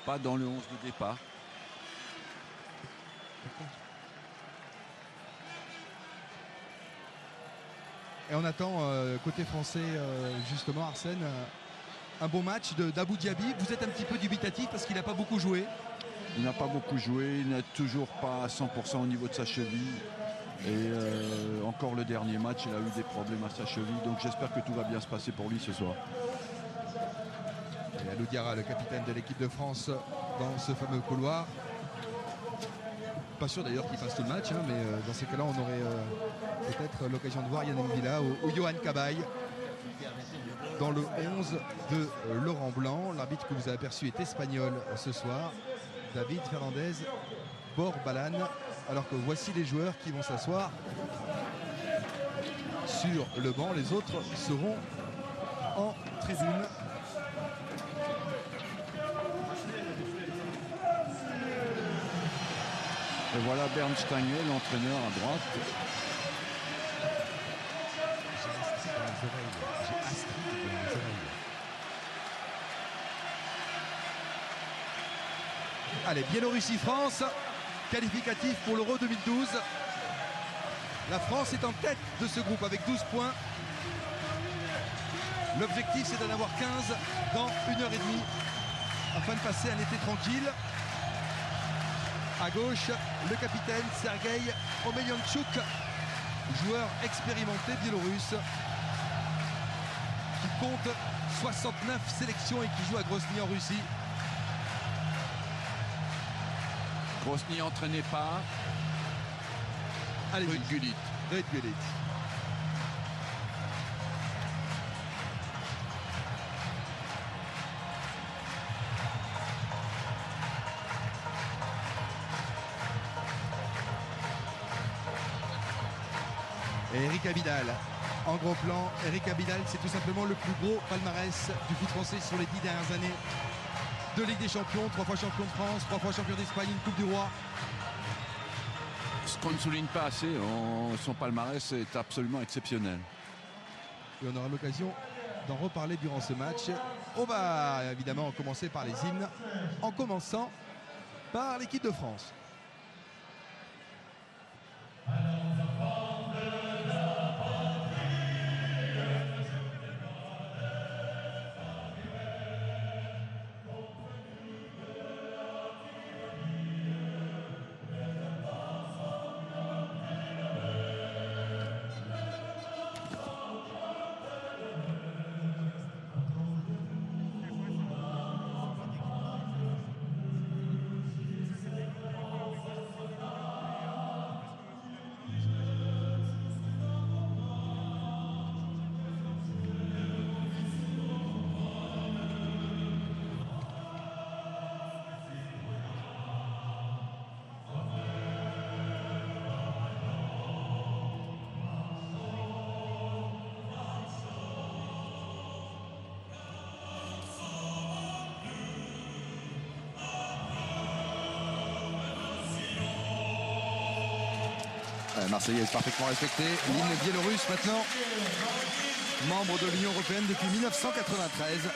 pas dans le 11 de départ. Et on attend côté français justement Arsène un bon match d'Abou Diaby. Vous êtes un petit peu dubitatif parce qu'il n'a pas beaucoup joué. Il n'a pas beaucoup joué, il n'est toujours pas à 100% au niveau de sa cheville. Et encore le dernier match, il a eu des problèmes à sa cheville. Donc j'espère que tout va bien se passer pour lui ce soir. Et Alou Diarra, le capitaine de l'équipe de France, dans ce fameux couloir. Pas sûr d'ailleurs qu'il fasse tout le match, hein, mais dans ces cas-là, on aurait peut-être l'occasion de voir Yann M'Vila ou Johan Cabaye dans le 11 de Laurent Blanc. L'arbitre que vous avez aperçu est espagnol ce soir, David Fernandez Borbalan. Alors que voici les joueurs qui vont s'asseoir sur le banc. Les autres seront en tribune. Et voilà Bernsteiner, l'entraîneur à droite. Allez, Biélorussie-France, qualificatif pour l'Euro 2012. La France est en tête de ce groupe avec 12 points. L'objectif, c'est d'en avoir 15 dans 1h30 afin de passer un été tranquille. À gauche, le capitaine Sergei Omelianchuk, joueur expérimenté biélorusse qui compte 69 sélections et qui joue à Grozny en Russie. Grozny entraîné par Ruud Gullit. Ruud Gullit. Et Eric Abidal, en gros plan. Eric Abidal, c'est tout simplement le plus gros palmarès du foot français sur les 10 dernières années. 2 Ligues des Champions, 3 fois champion de France, 3 fois champion d'Espagne, une Coupe du Roi. Ce qu'on ne souligne pas assez, son palmarès est absolument exceptionnel. Et on aura l'occasion d'en reparler durant ce match. On va évidemment commencer par les hymnes, en commençant par l'équipe de France. Marseillaise parfaitement respectée. L'hymne biélorusse maintenant, membre de l'Union européenne depuis 1993.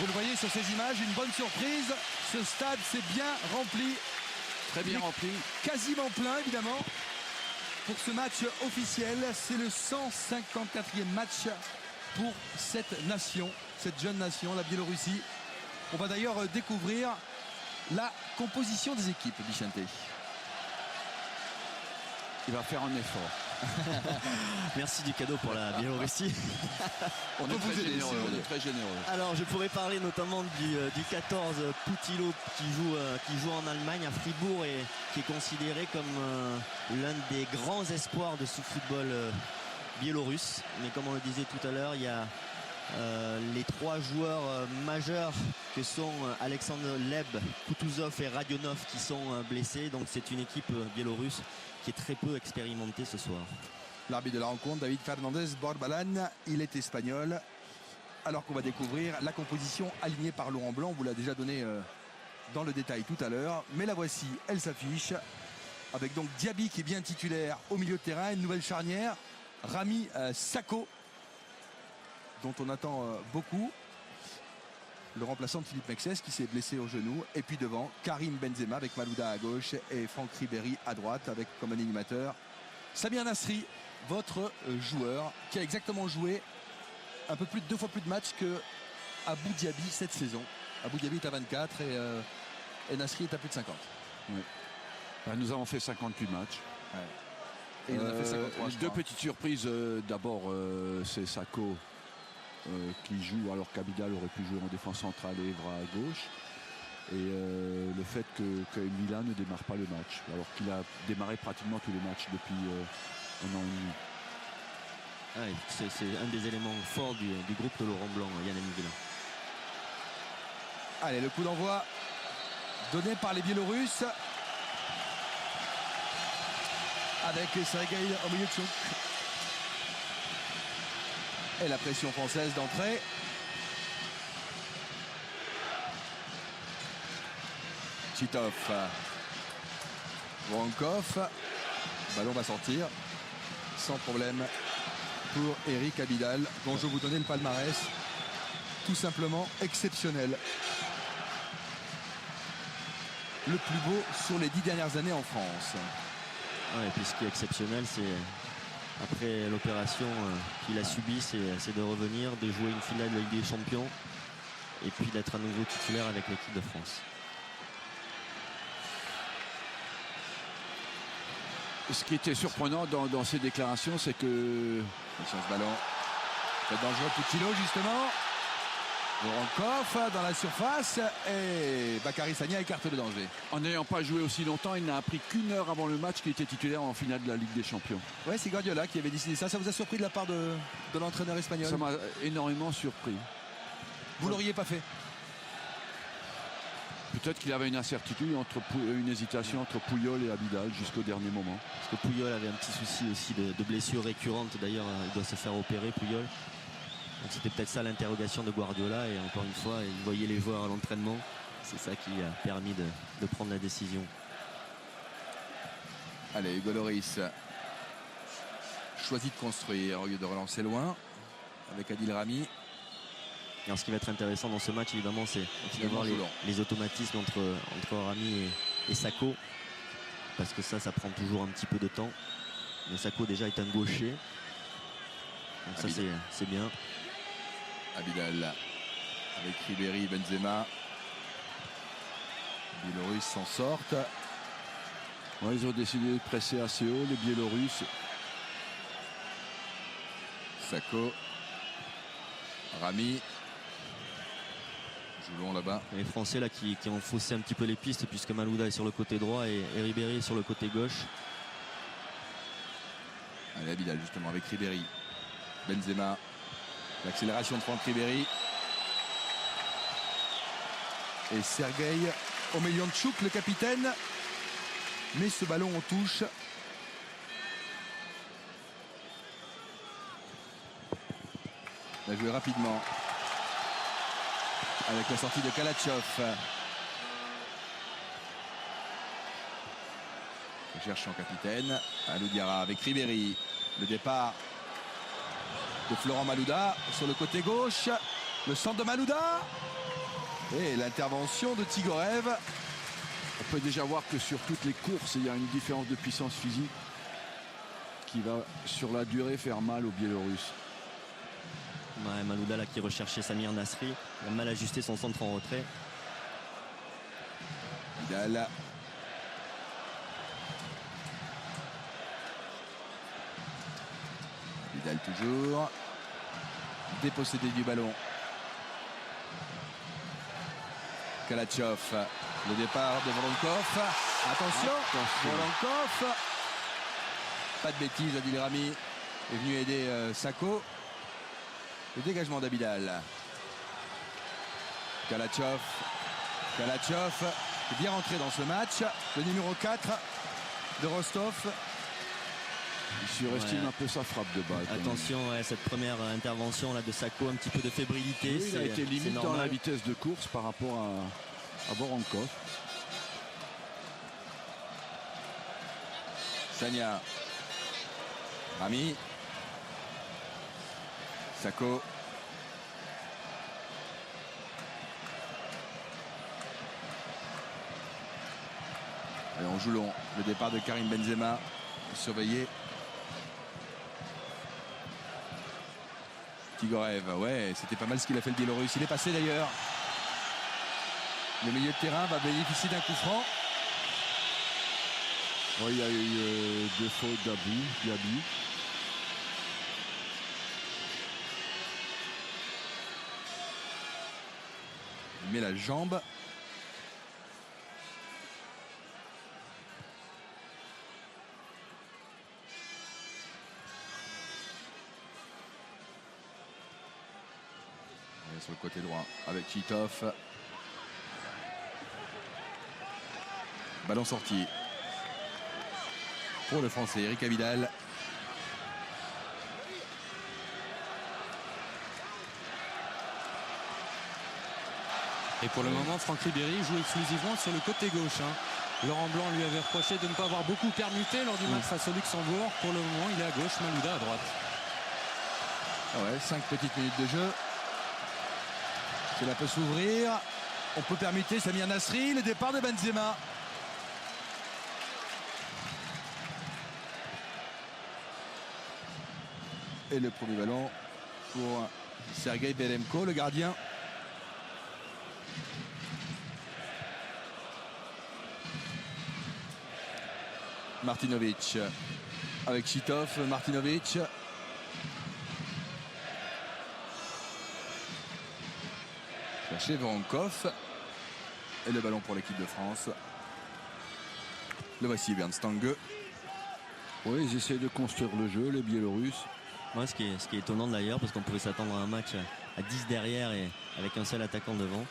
Vous le voyez sur ces images, une bonne surprise. Ce stade s'est bien rempli. Très bien rempli. Quasiment plein, évidemment. pour ce match officiel. C'est le 154e match pour cette nation, cette jeune nation, la Biélorussie. On va d'ailleurs découvrir la composition des équipes, Vicente. Il va faire un effort. Merci du cadeau pour la Biélorussie. On est très généreux, on est très généreux. Alors je pourrais parler notamment du 14 Poutillo qui joue en Allemagne à Fribourg et qui est considéré comme l'un des grands espoirs de ce football biélorusse. Mais comme on le disait tout à l'heure, il y a les trois joueurs majeurs que sont Alexandre Leb, Kutuzov et Radionov qui sont blessés. Donc c'est une équipe biélorusse qui est très peu expérimentée ce soir. L'arbitre de la rencontre, David Fernandez Borbalan, il est espagnol. Alors qu'on va découvrir la composition alignée par Laurent Blanc. On vous l'a déjà donné dans le détail tout à l'heure. Mais la voici, elle s'affiche. Avec donc Diaby qui est bien titulaire au milieu de terrain. Une nouvelle charnière. Rami Sako, dont on attend beaucoup. Le remplaçant de Philippe Mexès qui s'est blessé au genou. Et puis devant, Karim Benzema avec Malouda à gauche et Franck Ribéry à droite avec comme animateur Samir Nasri, votre joueur qui a exactement joué un peu plus de 2 fois plus de matchs que Abou Diaby cette saison. Abou Diaby est à 24 et Nasri est à plus de 50. Oui. Nous avons fait 58 matchs. Ouais. Et il en a fait 53, deux petites surprises. D'abord, c'est Sako qui joue alors qu'Abidal aurait pu jouer en défense centrale et Evra à gauche. Et le fait que Milan ne démarre pas le match, alors qu'il a démarré pratiquement tous les matchs depuis un an et demi. Ouais, c'est un des éléments forts du groupe de Laurent Blanc, Yann Milan. Allez, le coup d'envoi donné par les Biélorusses. Avec Sergei Omenychuk. Et la pression française d'entrée. Titov. Vonkov. Ballon va sortir. Sans problème pour Eric Abidal, dont je vais vous donner le palmarès. Tout simplement exceptionnel. Le plus beau sur les 10 dernières années en France. Ouais, et puis ce qui est exceptionnel, c'est après l'opération qu'il a subie, c'est de revenir, de jouer une finale de Ligue des Champions et puis d'être à nouveau titulaire avec l'équipe de France. Ce qui était surprenant dans ces déclarations, c'est que... Attention ce ballon. C'est dangereux Poutillo justement. Vorankov dans la surface et Bakary Sagna écarte le danger. En n'ayant pas joué aussi longtemps, il n'a appris qu'une heure avant le match qu'il était titulaire en finale de la Ligue des Champions. Ouais, c'est Guardiola qui avait décidé ça. Ça vous a surpris de la part de l'entraîneur espagnol? Ça m'a énormément surpris. Vous l'auriez pas fait? Peut-être qu'il avait une incertitude, une hésitation entre Puyol et Abidal jusqu'au dernier moment. Parce que Puyol avait un petit souci aussi de blessure récurrente. D'ailleurs, il doit se faire opérer, Puyol. Donc c'était peut-être ça l'interrogation de Guardiola. Et encore une fois, il voyait les joueurs à l'entraînement. C'est ça qui a permis de prendre la décision. Allez, Hugo Lloris choisit de construire au lieu de relancer loin avec Adil Rami. Alors, ce qui va être intéressant dans ce match, évidemment, c'est de voir les automatismes entre Rami et Sako. Parce que ça prend toujours un petit peu de temps. Mais Sako déjà est un gaucher. Donc ça, c'est bien. Abidal avec Ribéry, Benzema. Les Biélorusses s'en sortent. Ouais, ils ont décidé de presser assez haut, les Biélorusses. Sako. Rami. Joue long là-bas. Les Français là qui ont faussé un petit peu les pistes puisque Malouda est sur le côté droit et Ribéry est sur le côté gauche. Allez, Abidal justement avec Ribéry. Benzema. L'accélération de Franck Ribéry. Et Sergei Omenychuk, le capitaine. Mais ce ballon en touche. Il a joué rapidement. Avec la sortie de Kalatchov. Il cherche son capitaine. Alou Diarra avec Ribéry. Le départ de Florent Malouda sur le côté gauche. Le centre de Malouda. Et l'intervention de Tigorev. On peut déjà voir que sur toutes les courses, il y a une différence de puissance physique. qui va sur la durée faire mal aux Biélorusses. Ouais, Malouda là qui recherchait Samir Nasri. Il a mal ajusté son centre en retrait. Vidal. Vidal toujours. Dépossédé du ballon. Kalatchov. Le départ de Voronkov. Attention. Voronkov. Pas de bêtises, Adil Rami est venu aider Sako. Le dégagement d'Abidal. Kalatchov. Kalatchov est bien rentré dans ce match. Le numéro 4 de Rostov. Il surestime un peu sa frappe de balle. Attention, cette première intervention là de Sako, un petit peu de fébrilité. Oui, il a été limite dans la vitesse de course par rapport à Voronkov. Sagna. Rami. Sako. Allez, on joue long. Le départ de Karim Benzema. Surveillé. Tigorev. Ouais, c'était pas mal ce qu'il a fait le Biélorusse. Il est passé d'ailleurs. Le milieu de terrain va bénéficier d'un coup franc. Oui, il y a eu 2 fautes d'Abi. Il met la jambe. Et sur le côté droit avec Chitov. Ballon sorti pour le Français Eric Abidal. Et pour le moment, Franck Ribéry joue exclusivement sur le côté gauche. Laurent Blanc lui avait reproché de ne pas avoir beaucoup permuté lors du match face au Luxembourg. Pour le moment, il est à gauche, Malouda à droite. Ah ouais, 5 petites minutes de jeu. Cela peut s'ouvrir. On peut permuter Samir Nasri. Le départ de Benzema. Et le premier ballon pour Sergei Belemko, le gardien. Martinovic avec Chitov. Martinovic. Chercher Voronkov. Et le ballon pour l'équipe de France. Le voici Bernd Stange. Oui, ils essaient de construire le jeu, les Biélorusses. Ouais, ce qui est étonnant d'ailleurs, parce qu'on pouvait s'attendre à un match à 10 derrière et avec un seul attaquant devant.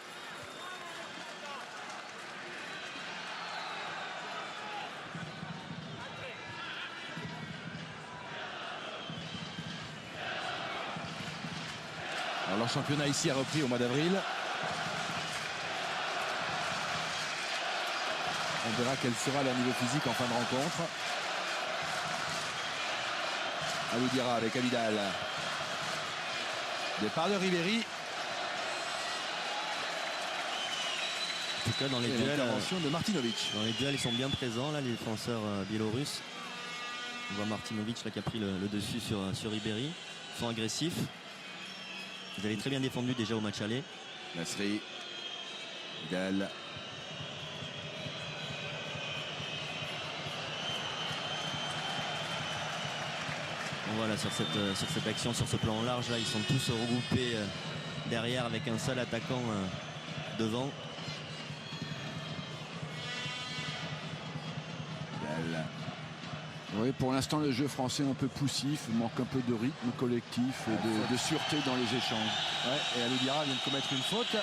Alors leur championnat ici a repris au mois d'avril. On verra quel sera leur niveau physique en fin de rencontre. Aloudira avec Abidal. Départ de Ribéry. En tout cas, dans les duels, L'intervention de Martinovic. dans les duels, ils sont bien présents là, les défenseurs biélorusses. On voit Martinovic là, qui a pris le dessus sur Ribéry. Ils sont agressifs. Ils avaient très bien défendu déjà au match aller. Nasri. Vidal. Voilà, sur cette action, sur ce plan large là, ils sont tous regroupés derrière avec un seul attaquant devant. Vidal. Oui, pour l'instant, le jeu français est un peu poussif, manque un peu de rythme collectif et de sûreté dans les échanges. Ouais, et Aloudira vient de commettre une faute.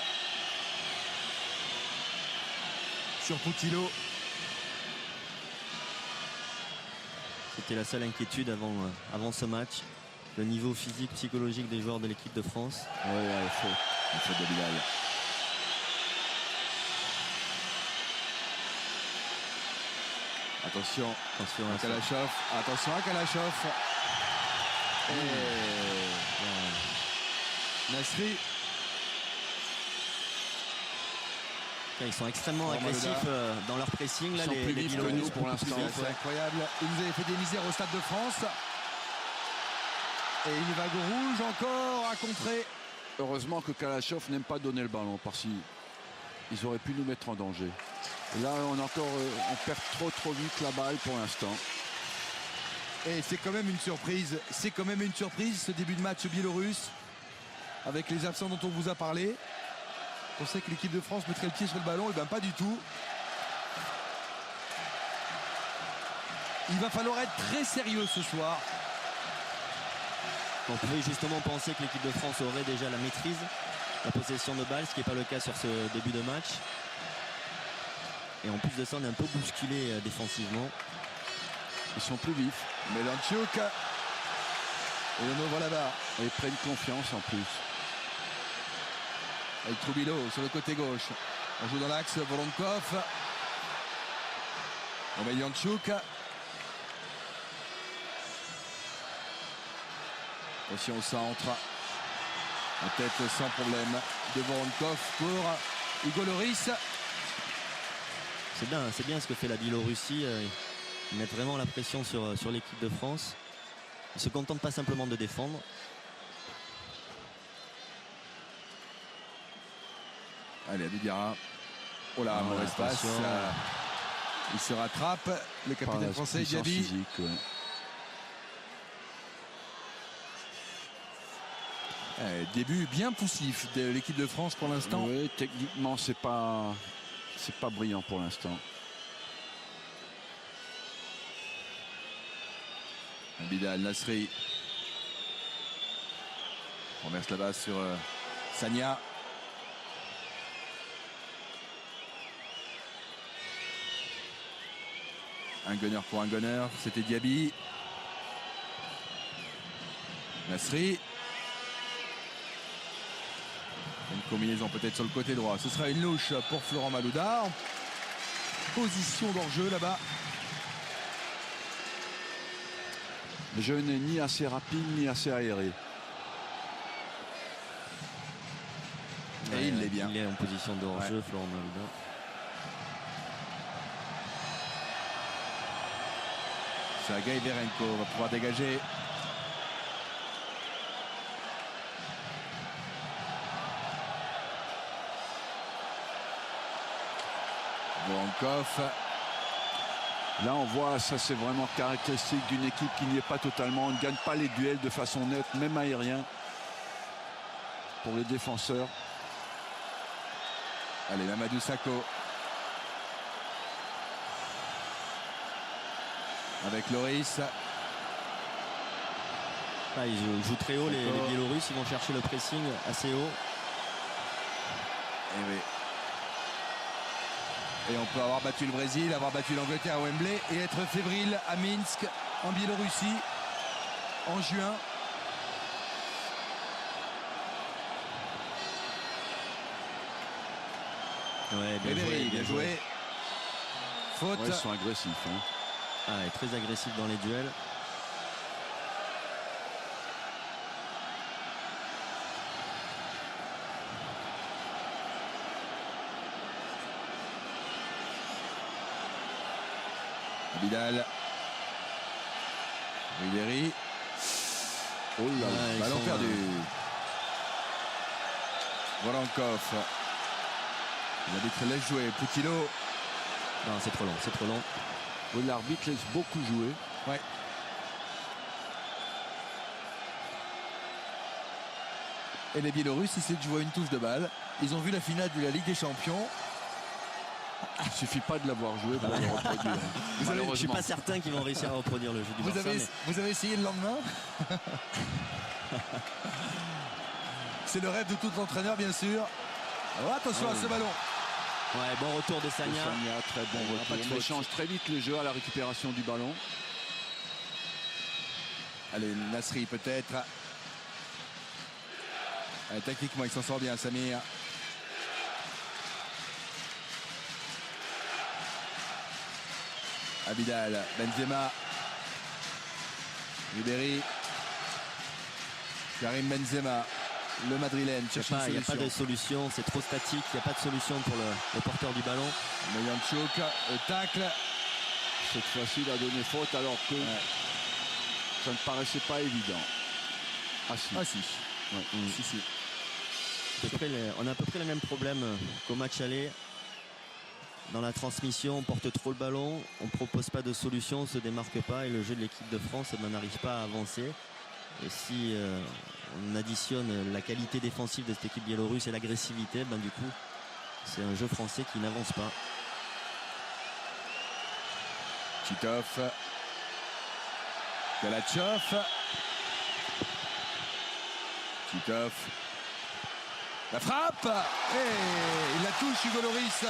Sur Poutillo. C'était la seule inquiétude avant ce match. Le niveau physique, psychologique des joueurs de l'équipe de France. Oui, Une faute de Vidal. Attention à Kalachov. Attention à Kalachov. Et Nasri. Ils sont extrêmement Vraiment, agressifs dans leur pressing. Là, Ils sont plus vifs que nous pour l'instant. C'est incroyable. Il nous avait fait des misères au Stade de France. Et une vague rouge encore à contrer. Heureusement que Kalachov n'aime pas donner le ballon parce qu'ils auraient pu nous mettre en danger. Et là, on perd trop vite la balle pour l'instant. Et c'est quand même une surprise. C'est quand même une surprise ce début de match biélorusse. Avec les absents dont on vous a parlé. On sait que l'équipe de France mettrait le pied sur le ballon. Et bien pas du tout. Il va falloir être très sérieux ce soir. On pouvait justement penser que l'équipe de France aurait déjà la maîtrise, la possession de balle, ce qui n'est pas le cas sur ce début de match. Et en plus de ça, on est un peu bousculé défensivement. Ils sont plus vifs. Melanchuk. Et on ouvre là-bas. Et ils prennent confiance en plus. Avec Troubilo sur le côté gauche. On joue dans l'axe, Voronkov. Melanchuk. Aussi au centre. En tête sans problème de Voronkov pour Hugo Lloris. C'est bien ce que fait la Biélorussie. Ils mettent vraiment la pression sur l'équipe de France. Ils ne se contentent pas simplement de défendre. Allez, Abidjara. Oh là, mauvaise passe. Il se rattrape. Le capitaine français, Diaby. Physique, ouais. Début bien poussif de l'équipe de France pour l'instant. Oui, techniquement, c'est pas brillant pour l'instant. Bidal, Nasri. On verse là-bas sur Sagna. Un gunner pour un gunner, c'était Diaby. Nasri. Une combinaison peut-être sur le côté droit. Ce sera une louche pour Florent Malouda. En position d'hors-jeu là-bas. Le jeu n'est ni assez rapide ni assez aéré. Et il l'est bien. Il est en position de hors-jeu, Florent Malouda. Sergei Verenko va pouvoir dégager. Voronkov. Là, on voit, ça c'est vraiment caractéristique d'une équipe qui n'y est pas totalement. On ne gagne pas les duels de façon nette, même aérien, pour les défenseurs. Allez, Mamadou Sakho. Avec Lloris. Ils jouent très haut, les Biélorusses. Ils vont chercher le pressing assez haut. Et oui. Et on peut avoir battu le Brésil, avoir battu l'Angleterre à Wembley et être fébrile à Minsk, en Biélorussie, en juin. Ouais, bien joué. Faute. Ouais, ils sont agressifs. Hein. Très agressif dans les duels. Bidal. Ribéry. Oh là là, ballon perdu. Voronkov. L'arbitre laisse jouer. Poutillo. Non, c'est trop long, c'est trop long. Oui, l'arbitre laisse beaucoup jouer. Ouais. Et les Biélorusses essaient de jouer une touche de balle. Ils ont vu la finale de la Ligue des Champions. Il ne suffit pas de l'avoir joué pour le reproduire. Je ne suis pas certain qu'ils vont réussir à reproduire le jeu du Barça. Vous avez essayé le lendemain. C'est le rêve de tout entraîneur, bien sûr. Alors, attention à ce ballon. Ouais, bon retour de Sagna. Très bon retour. Il change très vite le jeu à la récupération du ballon. Allez, Nasri peut-être. Tactiquement, il s'en sort bien, Samir. Abidal, Benzema. Ribéry. Karim Benzema. le Madrilène cherche une Il n'y a pas solution. de solution, c'est trop statique, il n'y a pas de solution pour le porteur du ballon. Moyanchuk, tacle. Cette fois-ci, il a donné faute alors que ça ne paraissait pas évident. Ah si. Ah si. Ouais. Si, si. On a à peu près le même problème qu'au match aller. Dans la transmission, on porte trop le ballon, on ne propose pas de solution, on ne se démarque pas et le jeu de l'équipe de France n'arrive pas à avancer. Et si on additionne la qualité défensive de cette équipe biélorusse et l'agressivité, ben, du coup, c'est un jeu français qui n'avance pas. Titov. Galatchov. Titov. La frappe. Et il la touche, Hugo Lloris.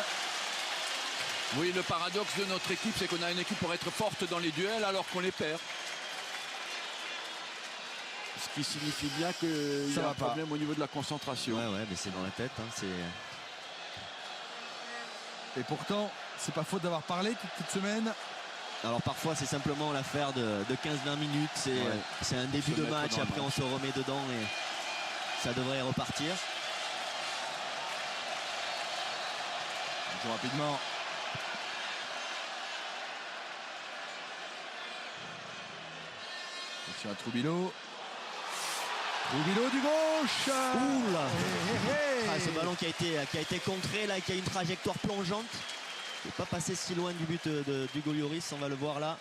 Oui, le paradoxe de notre équipe, c'est qu'on a une équipe pour être forte dans les duels alors qu'on les perd. Ce qui signifie bien qu'il y a un problème au niveau de la concentration. Ouais, mais c'est dans la tête. Hein, et pourtant, c'est pas faute d'avoir parlé toute semaine. Alors parfois, c'est simplement l'affaire de 15-20 minutes. C'est un début de match, après on se remet dedans et ça devrait repartir. On joue rapidement. Attention à Troubilo. Troubilo du gauche. Oula. Ce ballon qui a été contré là, qui a une trajectoire plongeante. Il n'est pas passé si loin du but d'Hugo Lloris, on va le voir là.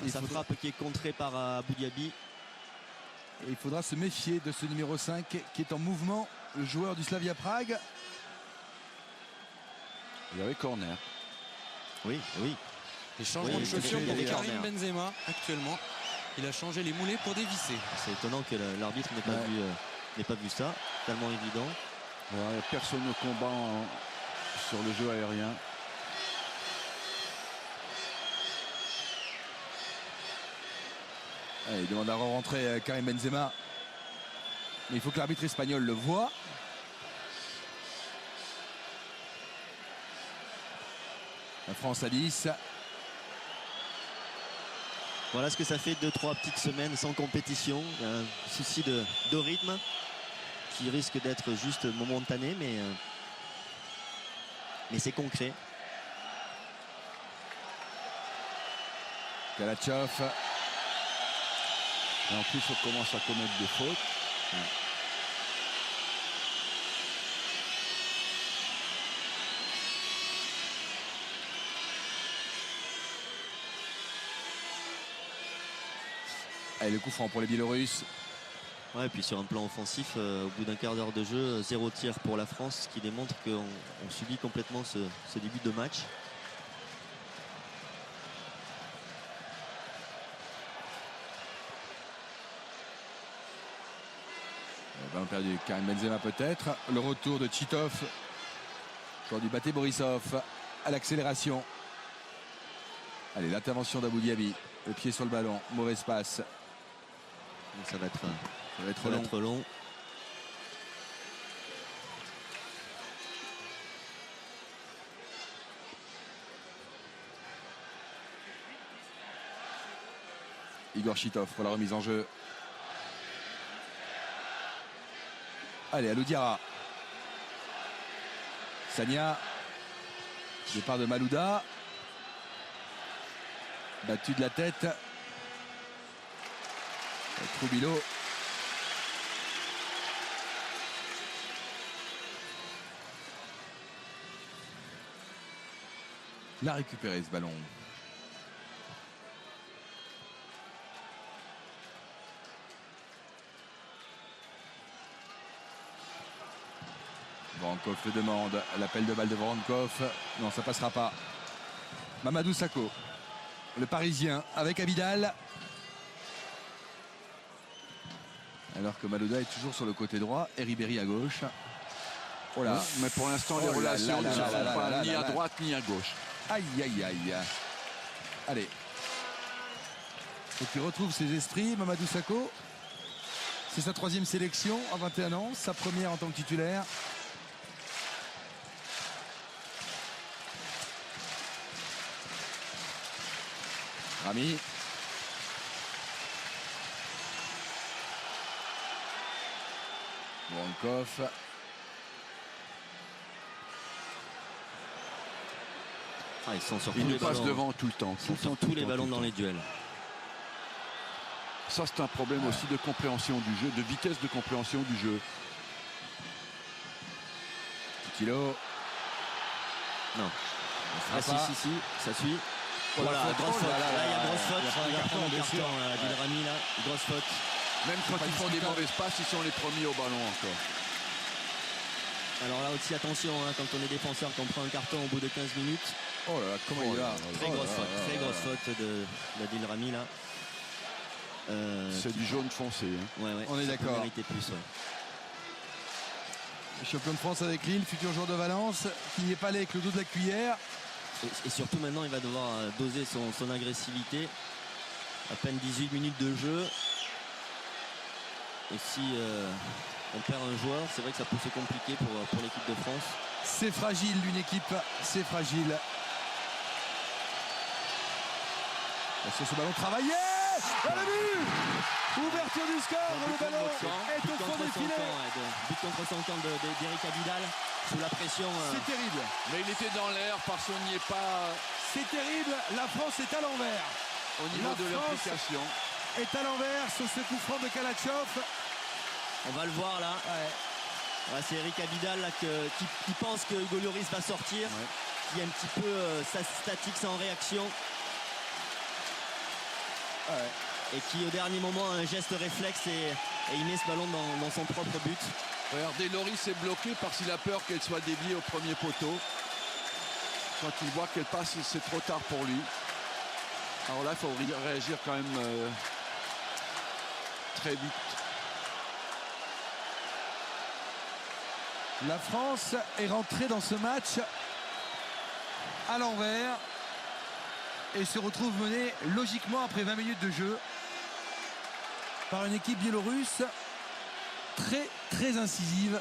Sa frappe qui est contrée par Abu Dhabi. Et il faudra se méfier de ce numéro 5 qui est en mouvement, le joueur du Slavia Prague. Il y avait corner. Oui. Les changements de chaussures pour Karim Benzema actuellement. Il a changé les moulets pour dévisser. C'est étonnant que l'arbitre n'ait pas vu ça, tellement évident. Ouais, personne ne combat sur le jeu aérien. Allez, il demande à rentrer Karim Benzema. Mais il faut que l'arbitre espagnol le voie. La France à 10. Voilà ce que ça fait 2-3 petites semaines sans compétition. Un souci de rythme qui risque d'être juste momentané, mais c'est concret. Galatchov. Et en plus, on commence à commettre des fautes. Allez, le coup franc pour les Biélorusses. Ouais, et puis sur un plan offensif, au bout d'un quart d'heure de jeu, 0 tir pour la France, ce qui démontre qu'on subit complètement ce début de match. Ballon perdu, Karim Benzema peut-être. Le retour de Titov. Joueur du Baté Borisov à l'accélération. Allez, l'intervention d'Abu Dhabi. Le pied sur le ballon, mauvaise passe. Donc ça va être long. Igor Chitov pour la remise en jeu. Allez, Alou Diarra. Sagna. Départ de Malouda. Battu de la tête. Troubilo. L'a récupéré ce ballon. Voronkov le demande. L'appel de balle de Voronkov. Non, ça passera pas. Mamadou Sakho. Le Parisien avec Abidal. Alors que Malouda est toujours sur le côté droit et Ribéry à gauche. Oh là. Mais pour l'instant, les relations ne se font pas ni à droite ni à gauche. Aïe, aïe, aïe. Allez. Et puis retrouve ses esprits, Mamadou Sakho. C'est sa 3e sélection à 21 ans, sa première en tant que titulaire. Rami. Voronkov. Ah, ils sont sur tous Il les nous passe ballons. devant tout le temps. Ils sont sur tous les ballons dans les duels. Ça, c'est un problème aussi de compréhension du jeu, de vitesse de compréhension du jeu. Kilo. Non. Ça Ah sera pas. si, ça suit. Oh, la Voilà, faute. grosse Oh faute. là là Là, il y a là, grosse faute. il va prendre Il un va prendre carton, un bien sûr. carton, Dilrami, là. Grosse faute. Même quand pas ils font des discutable. mauvaises passes, ils sont les premiers au ballon encore. Alors là aussi, attention, hein, quand on est défenseur, qu'on prend un carton au bout de 15 minutes. Oh là là, comment il va. Très Oh grosse là faute. là Très là grosse là. faute de Dilrami, là. C'est du jaune foncé. Hein. Ouais, On est ça peut d'accord. mériter plus, ouais. Champion de France avec Lille, futur joueur de Valence, qui n'y est pas allé avec le dos de la cuillère. Et surtout maintenant, il va devoir doser son agressivité. À peine 18 minutes de jeu. Et si on perd un joueur, c'est vrai que ça peut se compliquer pour l'équipe de France. C'est fragile d'une équipe, c'est fragile. Sur ce ballon travaillé. On l'a vu. Ouverture du score, le ballon est au fond des filets. But contre son camp d'Eric Abidal. Sous la pression. C'est terrible, Mais il était dans l'air parce qu'on n'y est pas c'est terrible. La France est à l'envers. au niveau La de France l'implication. est à l'envers sur ce coup franc de Kalatchov. On va le voir là. Ouais. Voilà, c'est Eric Abidal là, qui pense que Hugo Lloris va sortir. Ouais. Qui est un petit peu statique, sans réaction. Ouais. Et qui au dernier moment a un geste réflexe et il met ce ballon dans son propre but. Regardez, Loris est bloqué parce qu'il a peur qu'elle soit déviée au premier poteau. Quand il voit qu'elle passe, c'est trop tard pour lui. Alors là, il faut réagir quand même très vite. La France est rentrée dans ce match à l'envers et se retrouve menée logiquement après 20 minutes de jeu par une équipe biélorusse très incisive.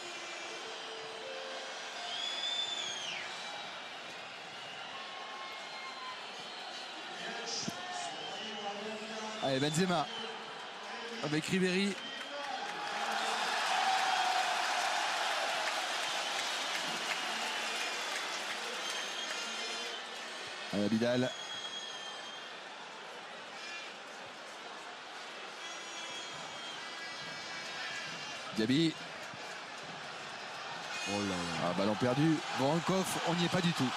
Allez, Benzema avec Ribéry. Allez, Abidal. Diaby. Oh là là. Ah, ballon perdu. Voronkov, on n'y est pas du tout.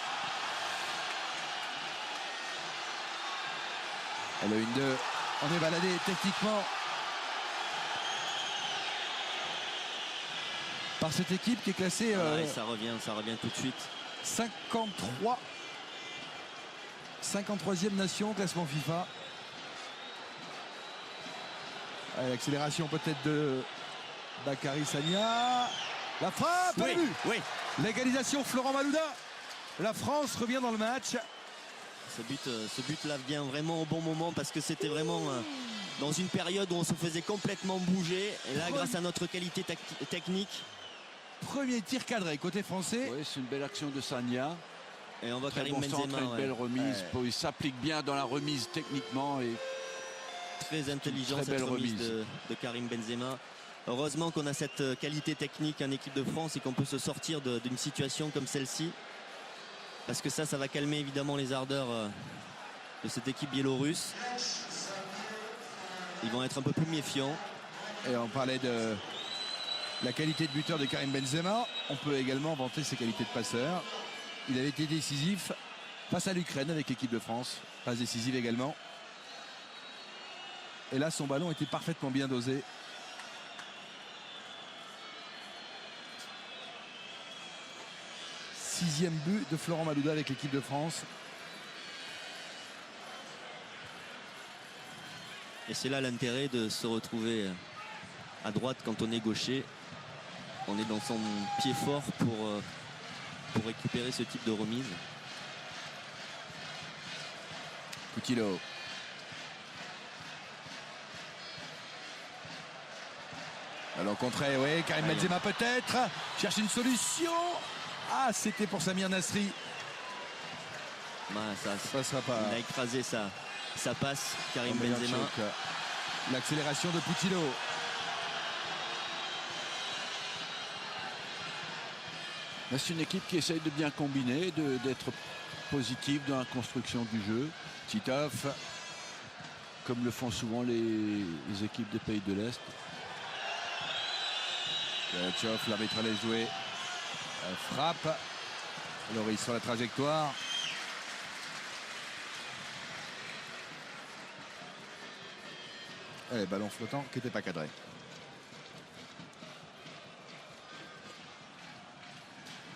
Elle a une 2. On est baladé techniquement par cette équipe qui est classée Et ça revient tout de suite. 53e nation au classement FIFA. Allez, l'accélération peut-être de Bakary Sagna. La frappe, Oui, le but. oui. L'égalisation Florent Malouda. La France revient dans le match. Ce but-là vient vraiment au bon moment parce que c'était vraiment dans une période où on se faisait complètement bouger. Et là, grâce à notre qualité technique, Premier tir cadré côté français. Oui, c'est une belle action de Sagna. et on voit Très Karim bon centre, Benzema, une belle remise. Ouais. Il s'applique bien dans la remise techniquement. Et très intelligent très cette belle remise remise. de Karim Benzema. Heureusement qu'on a cette qualité technique en équipe de France et qu'on peut se sortir d'une situation comme celle-ci. Parce que ça va calmer évidemment les ardeurs de cette équipe biélorusse. Ils vont être un peu plus méfiants. Et on parlait de la qualité de buteur de Karim Benzema. On peut également vanter ses qualités de passeur. Il avait été décisif face à l'Ukraine avec l'équipe de France. Passe décisive également. Et là, son ballon était parfaitement bien dosé. Sixième but de Florent Malouda avec l'équipe de France. Et c'est là l'intérêt de se retrouver à droite quand on est gaucher. On est dans son pied fort pour récupérer ce type de remise. Coutinho. Alors contré, oui, Karim Benzema peut-être. Cherche une solution. Ah, c'était pour Samir Nasri. Ça sera pas. Il a écrasé sa passe, Karim Benzema. L'accélération de Coutinho. C'est une équipe qui essaye de bien combiner, d'être positive dans la construction du jeu. Titov, Comme le font souvent les équipes des pays de l'Est. Tchov, l'arbitre allait jouer. Frappe. Loris sur la trajectoire. Allez, ballon flottant qui n'était pas cadré.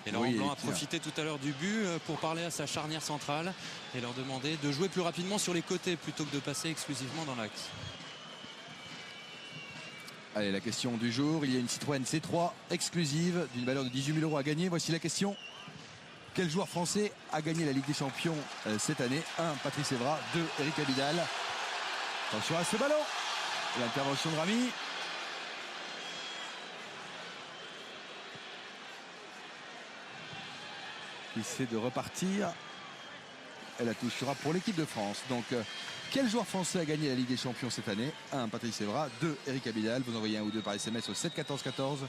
Et Laurent Oui, Blanc a tiens. profité tout à l'heure du but pour parler à sa charnière centrale et leur demander de jouer plus rapidement sur les côtés plutôt que de passer exclusivement dans l'axe. Allez, la question du jour. Il y a une Citroën C3 exclusive d'une valeur de 18 000 € à gagner. Voici la question. Quel joueur français a gagné la Ligue des Champions cette année? 1. Patrice Evra. 2. Eric Abidal. Attention à ce ballon. L'intervention de Rami. Il essaie de repartir. Et la touche sera pour l'équipe de France. Donc, quel joueur français a gagné la Ligue des Champions cette année? 1. Patrice Evra. 2. Eric Abidal. Vous envoyez un ou deux par SMS au 7 14 14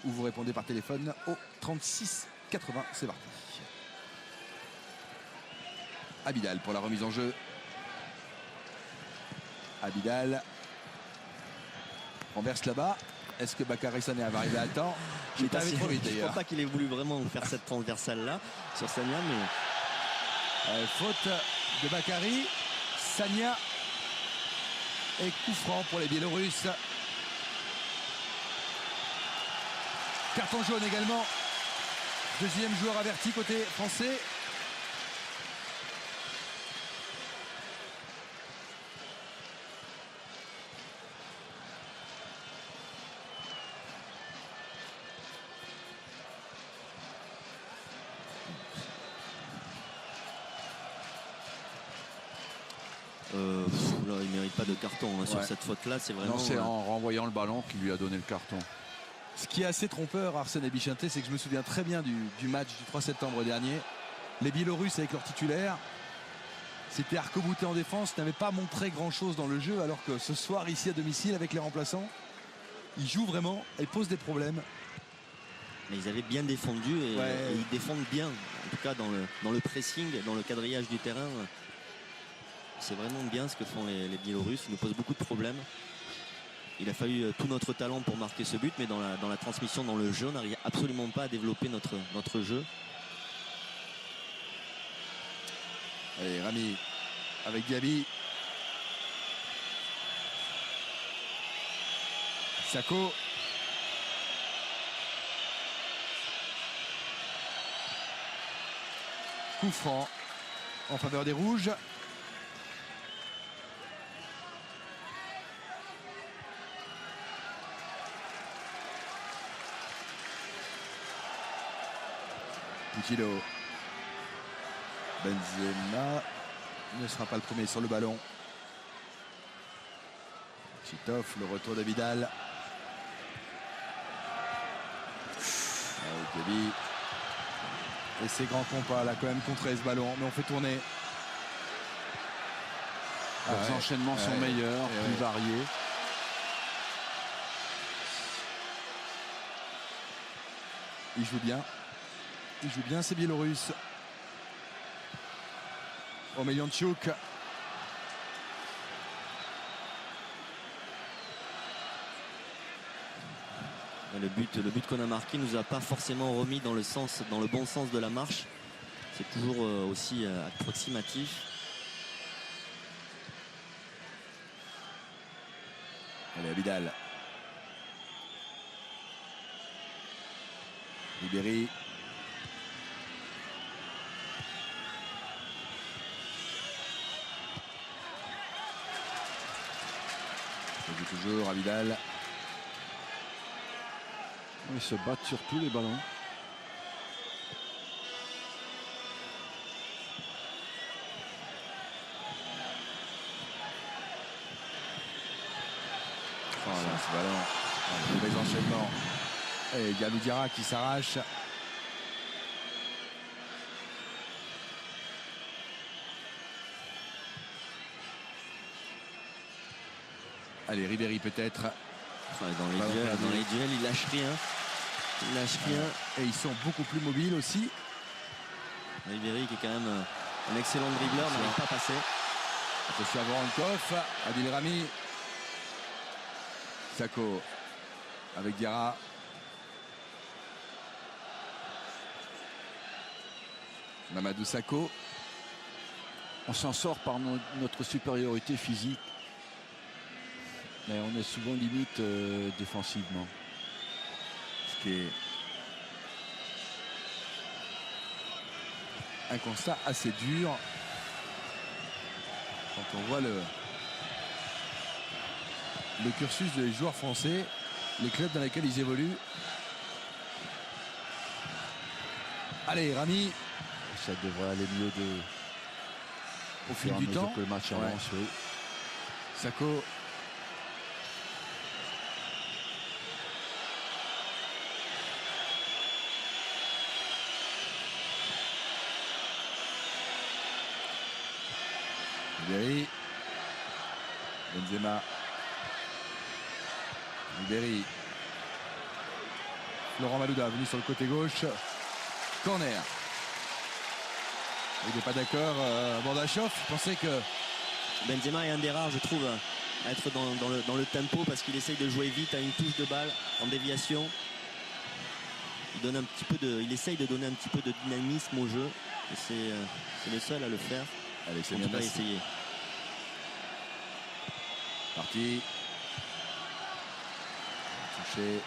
ou vous répondez par téléphone au 36 80. C'est parti. Abidal pour la remise en jeu. Abidal renverse là-bas. Est-ce que Bakary Sané va arriver à temps? Il est arrivé trop vite Je ne d'ailleurs. crois pas qu'il ait voulu vraiment faire cette transversale là sur Sagna, mais Faute de Bakary. Sagna. Et coup franc pour les Biélorusses. Carton jaune également. Deuxième joueur averti côté français. là, il ne mérite pas de carton sur Ouais. cette faute là. C'est vraiment. Non, c'est en renvoyant le ballon qu'il lui a donné le carton. Ce qui est assez trompeur, Arsène et Bichinté, c'est que je me souviens très bien du match du 3 septembre dernier. Les Biélorusses avec leur titulaire, c'était arc-bouté en défense, n'avaient pas montré grand-chose dans le jeu, alors que ce soir, ici à domicile, avec les remplaçants, ils jouent vraiment et posent des problèmes. Mais ils avaient bien défendu et, Ouais. et ils défendent bien, en tout cas dans le pressing, dans le quadrillage du terrain. C'est vraiment bien ce que font les Biélorusses. Ils nous posent beaucoup de problèmes. Il a fallu tout notre talent pour marquer ce but, mais dans la transmission, dans le jeu, on n'arrive absolument pas à développer notre jeu. Allez, Rami avec Diaby. Sako. Coup franc en faveur des Rouges. Kilo. Benzema ne sera pas le premier sur le ballon. Titov, le retour d'Abidal. Diaby. Et ces grands compas là quand même contré ce ballon, mais on fait tourner. Les enchaînements sont meilleurs, plus variés. Il joue bien. Il joue bien, ces Biélorusses. Omelianchuk. Le but qu'on a marqué nous a pas forcément remis dans le bon sens de la marche. C'est toujours aussi approximatif. Allez, Abidal. Ribéry. Il joue toujours, Abidal. Ils se battent sur tous les ballons. Oh là, ce ballon. Les enchaînements. Et Galou Diarra qui s'arrache. Allez, Ribéry peut-être. Dans les duels, il lâche rien. Il lâche rien. Et ils sont beaucoup plus mobiles aussi. Ribéry qui est quand même un excellent dribbleur, n'arrive pas à passer. Attention à Voronkov, Adil Rami. Sako avec Diarra. Mamadou Sakho. On s'en sort par notre supériorité physique. Mais on est souvent limite défensivement. Ce qui est un constat assez dur quand on voit le cursus des joueurs français, les clubs dans lesquels ils évoluent. Allez, Rami, Ça devrait aller mieux au fil du temps. que le match Ouais. avance. Oui. Sakho. Ribéry. Benzema. Ribéry. Laurent Malouda venu sur le côté gauche. Corner. Il n'est pas d'accord. Bordachov, je pensais que Benzema est un des rares, je trouve, à être dans le tempo parce qu'il essaye de jouer vite à une touche de balle en déviation. Il essaye de donner un petit peu de dynamisme au jeu. Et c'est le seul à le faire. allez, c'est En bien tout cas, passé. essayer. Parti. Touché.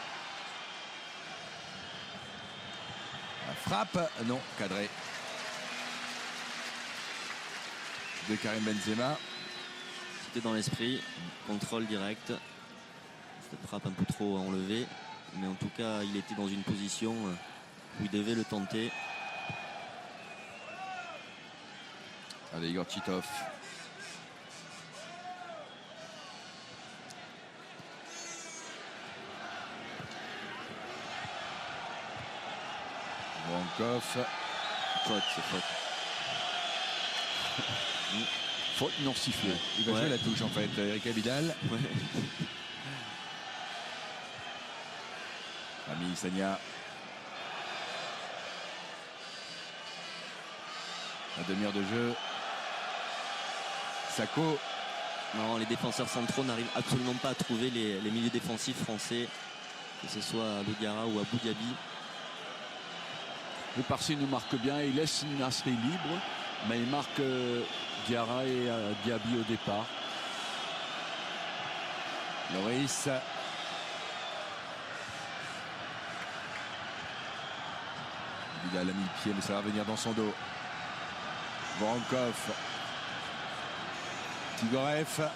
La frappe, non, cadré. De Karim Benzema. C'était dans l'esprit. Contrôle direct. Cette frappe un peu trop enlevée. Mais en tout cas, il était dans une position où il devait le tenter. Allez, Igor Titov. Voronkov. Faute, c'est faute. Faute non sifflée. Il va Ouais. jouer la touche en fait, Eric Abidal. Ouais. Rami Sagna. La demi-heure de jeu. Sakho. Non, les défenseurs centraux n'arrivent absolument pas à trouver les milieux défensifs français, que ce soit à Diarra ou à Boudiaby. Le Parsi nous marque bien. Il laisse Nasri libre. Mais il marque Diarra et Diaby au départ. Loris. Abidal a mis le pied, mais ça va venir dans son dos. Voronkov. Tigorev.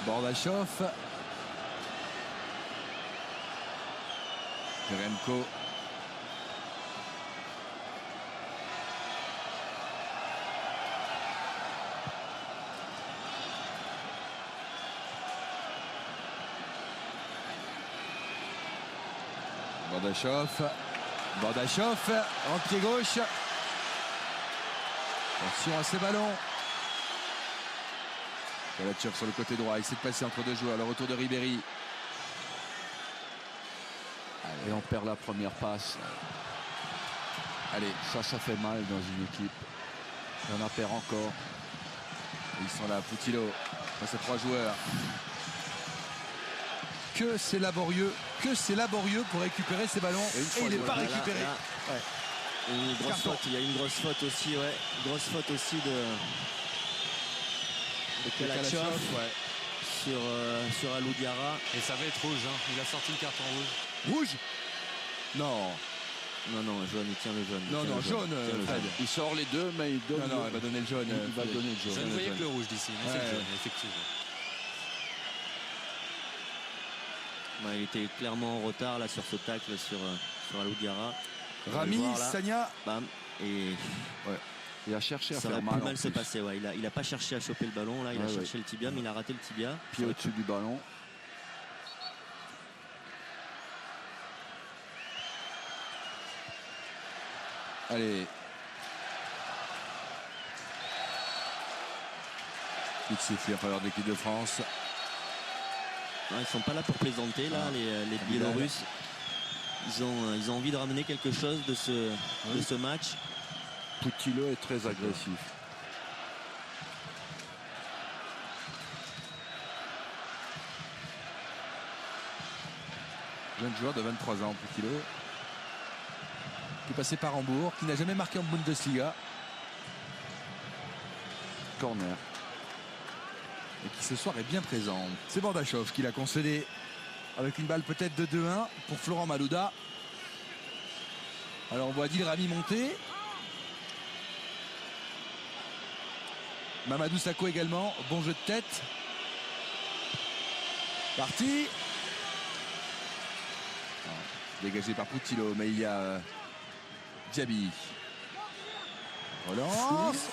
Bordachov. Remko. Bordachov en pied gauche. Attention à ces ballons. Kalatchev sur le côté droit, il essaie de passer entre deux joueurs. Le retour de Ribéry. Et on perd la première passe. Allez, Ça fait mal dans une équipe. Et on en perd encore. ils sont là. Poutillo. Ces trois joueurs. Que c'est laborieux pour récupérer ces ballons. Et une Et fois, il n'est ouais, pas Là, récupéré. là, ouais. Une grosse Carton. faute, il y a une grosse faute aussi, ouais. Grosse faute aussi de Kalatchev ouais. sur Alou Diarra. Et ça va être rouge, hein. Il a sorti le carton rouge. Rouge. Non. Non, jaune, il tient le jaune. Non, il tient non, le jaune, il tient le Fred. jaune. Il sort les deux, mais il donne. Non, il va donner le jaune. Il va Fred. donner le Je jaune. ne voyais que le rouge d'ici, mais c'est Ouais. le jaune, effectivement. Ouais, il était clairement en retard là sur ce tacle sur Alou Diarra. On va le Rami, voir, là. Sagna. Bam. Et Il a cherché à ça faire aurait mal. pu en mal se plus. passer. Ouais. Il a pas cherché à choper le ballon là, il a Ouais, cherché le tibia, mais il a raté le tibia. Pied au-dessus du ballon. Allez. Il siffle en faveur de l'équipe de France. Ouais, ils sont pas là pour plaisanter là, les Abidal. Biélorusses. Ils ont envie de ramener quelque chose de ce match. Poutillo est très agressif. Jeune joueur de 23 ans, Poutillo, qui est passé par Hambourg, qui n'a jamais marqué en Bundesliga. Corner. Et qui ce soir est bien présent. C'est Bordachov qui l'a concédé avec une balle peut-être de 2-1 pour Florent Malouda. Alors on voit Adil Rami monter. Mamadou Sakho également. Bon jeu de tête. Parti. Dégagé par Poutillo, mais il y a Diaby. Relance.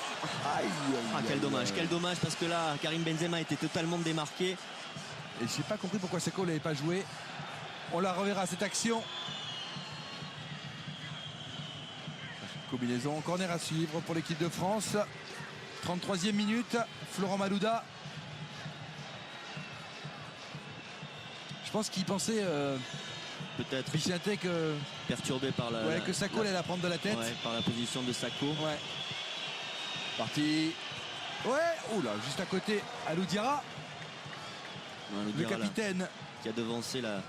Aïe, aïe, Quel aïe, dommage, aïe. quel dommage, parce que là, Karim Benzema était totalement démarqué. Et j'ai pas compris pourquoi Sakho l'avait pas joué. On la reverra cette action. Combinaison, corner à suivre pour l'équipe de France. 33e minute, Florent Malouda. Je pense qu'il pensait, Peut-être Pichiaté, que perturbé par que Sakho allait la prendre de la tête. ouais, par la position de Sakho. Ouais. Parti. Ouais, oula, juste à côté, Alou Diarra, Non, le Diarra, là, capitaine. qui a devancé la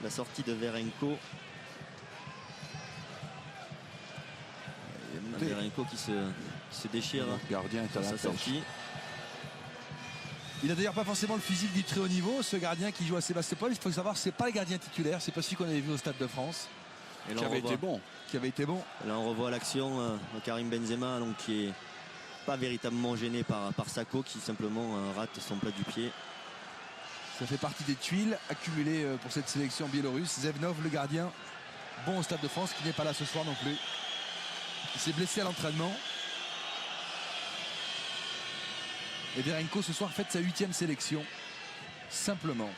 sortie de Verenko. Verenko qui se déchire Le gardien est à sur la sa pêche. sortie. Il n'a d'ailleurs pas forcément le physique du très haut niveau, ce gardien qui joue à Sébastopol. Il faut savoir, c'est pas le gardien titulaire, c'est pas celui qu'on avait vu au Stade de France, Et là, Qui on avait revoit- été bon. qui avait été bon. Là, on revoit l'action de Karim Benzema, donc, qui est pas véritablement gêné par Sakho, qui simplement rate son plat du pied. Ça fait partie des tuiles accumulées pour cette sélection biélorusse. Zevnov, le gardien, bon au Stade de France, qui n'est pas là ce soir non plus. Il s'est blessé à l'entraînement. Et Verenko ce soir fête sa 8e sélection. Simplement.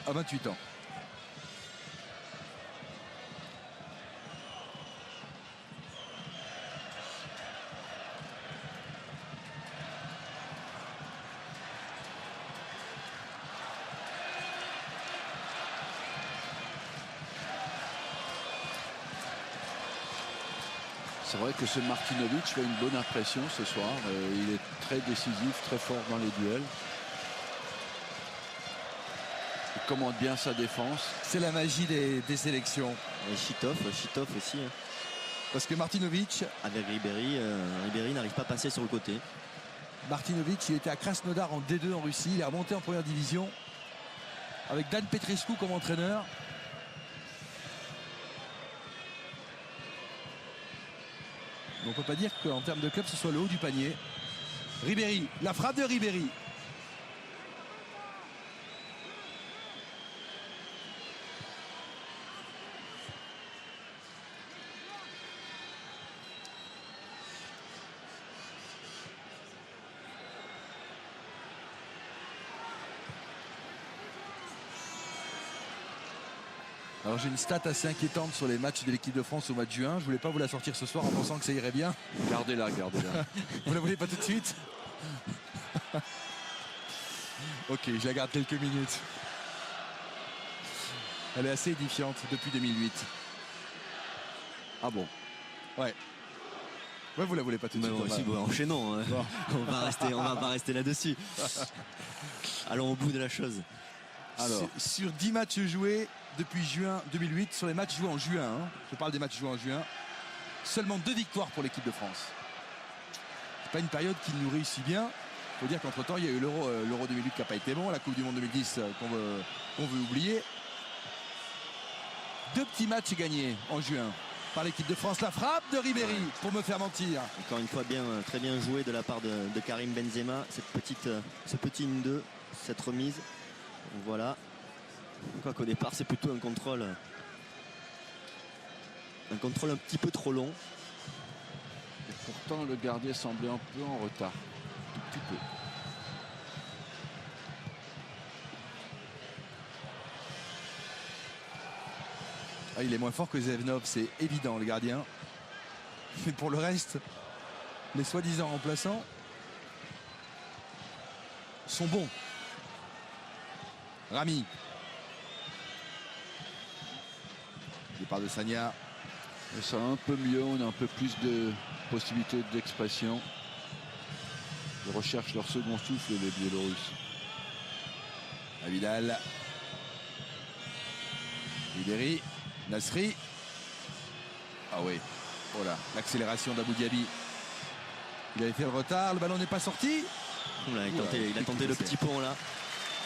À 28 ans. C'est vrai que ce Martinovic fait une bonne impression ce soir. Il est très décisif, très fort dans les duels. Il commande bien sa défense. C'est la magie des sélections. Et Chitov aussi, hein. Parce que Martinovic, Avec Ribéry, Ribéry n'arrive pas à passer sur le côté. il était à Krasnodar en D2 en Russie. Il est remonté en première division avec Dan Petrescu comme entraîneur. On ne peut pas dire qu'en termes de club, ce soit le haut du panier. Ribéry, la frappe de Ribéry. Alors j'ai une stat assez inquiétante sur les matchs de l'équipe de France au mois de juin. Je voulais pas vous la sortir ce soir en pensant que ça irait bien. Gardez-la, gardez-la. Vous la voulez pas tout de suite? Ok, je la garde quelques minutes. Elle est assez édifiante depuis 2008. Ah bon? Ouais, vous la voulez pas tout de Mais suite. bon, si, bon, enchaînons, hein. On va pas rester là-dessus. Allons au bout de la chose. Alors, Sur 10 matchs joués depuis juin 2008, sur les matchs joués en juin, hein, je parle des matchs joués en juin, seulement 2 victoires pour l'équipe de France. C'est pas une période qui nous réussit bien. Il faut dire qu'entre temps, il y a eu l'Euro 2008 qui n'a pas été bon, la Coupe du Monde 2010 qu'on veut oublier. 2 petits matchs gagnés en juin par l'équipe de France. La frappe de Ribéry pour me faire mentir. Encore une fois, très bien joué de la part de Karim Benzema. Ce petit 1-2, cette remise. Donc voilà. Quoi qu'au départ, c'est plutôt un contrôle un petit peu trop long. et pourtant, le gardien semblait un peu en retard. Tout petit peu. Ah, il est moins fort que Zevnov, c'est évident, le gardien. Mais pour le reste, les soi-disant remplaçants sont bons. Rami. part de Sagna. Et ça va un peu mieux, on a un peu plus de possibilités d'expression. Ils recherchent leur second souffle, les Biélorusses. Vidal. Ribéry. Nasri. Ah oui. Oh là, l'accélération d'Abou Diaby. Il avait fait le retard, le ballon n'est pas sorti. Oula, il a tenté le petit pont là.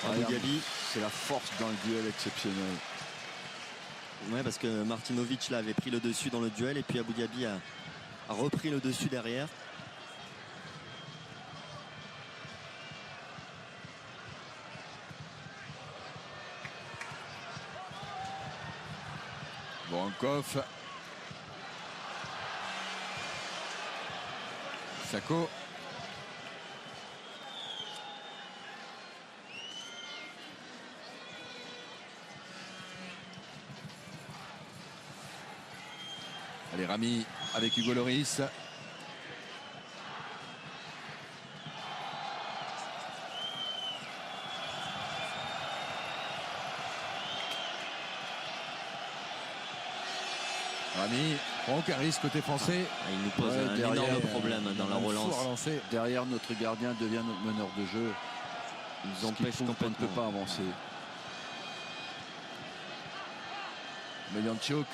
Abou Diaby. C'est la force dans le duel exceptionnelle. Ouais, parce que Martinovic là avait pris le dessus dans le duel et puis Abou Diaby a repris le dessus derrière. Brankov. Sako. Allez, Rami avec Hugo Lloris. Rami, donc un risque côté français. Il nous pose un énorme problème dans la relance. Derrière, notre gardien devient notre meneur de jeu. Il nous empêche complètement. On ne peut pas avancer. Meliantchuk.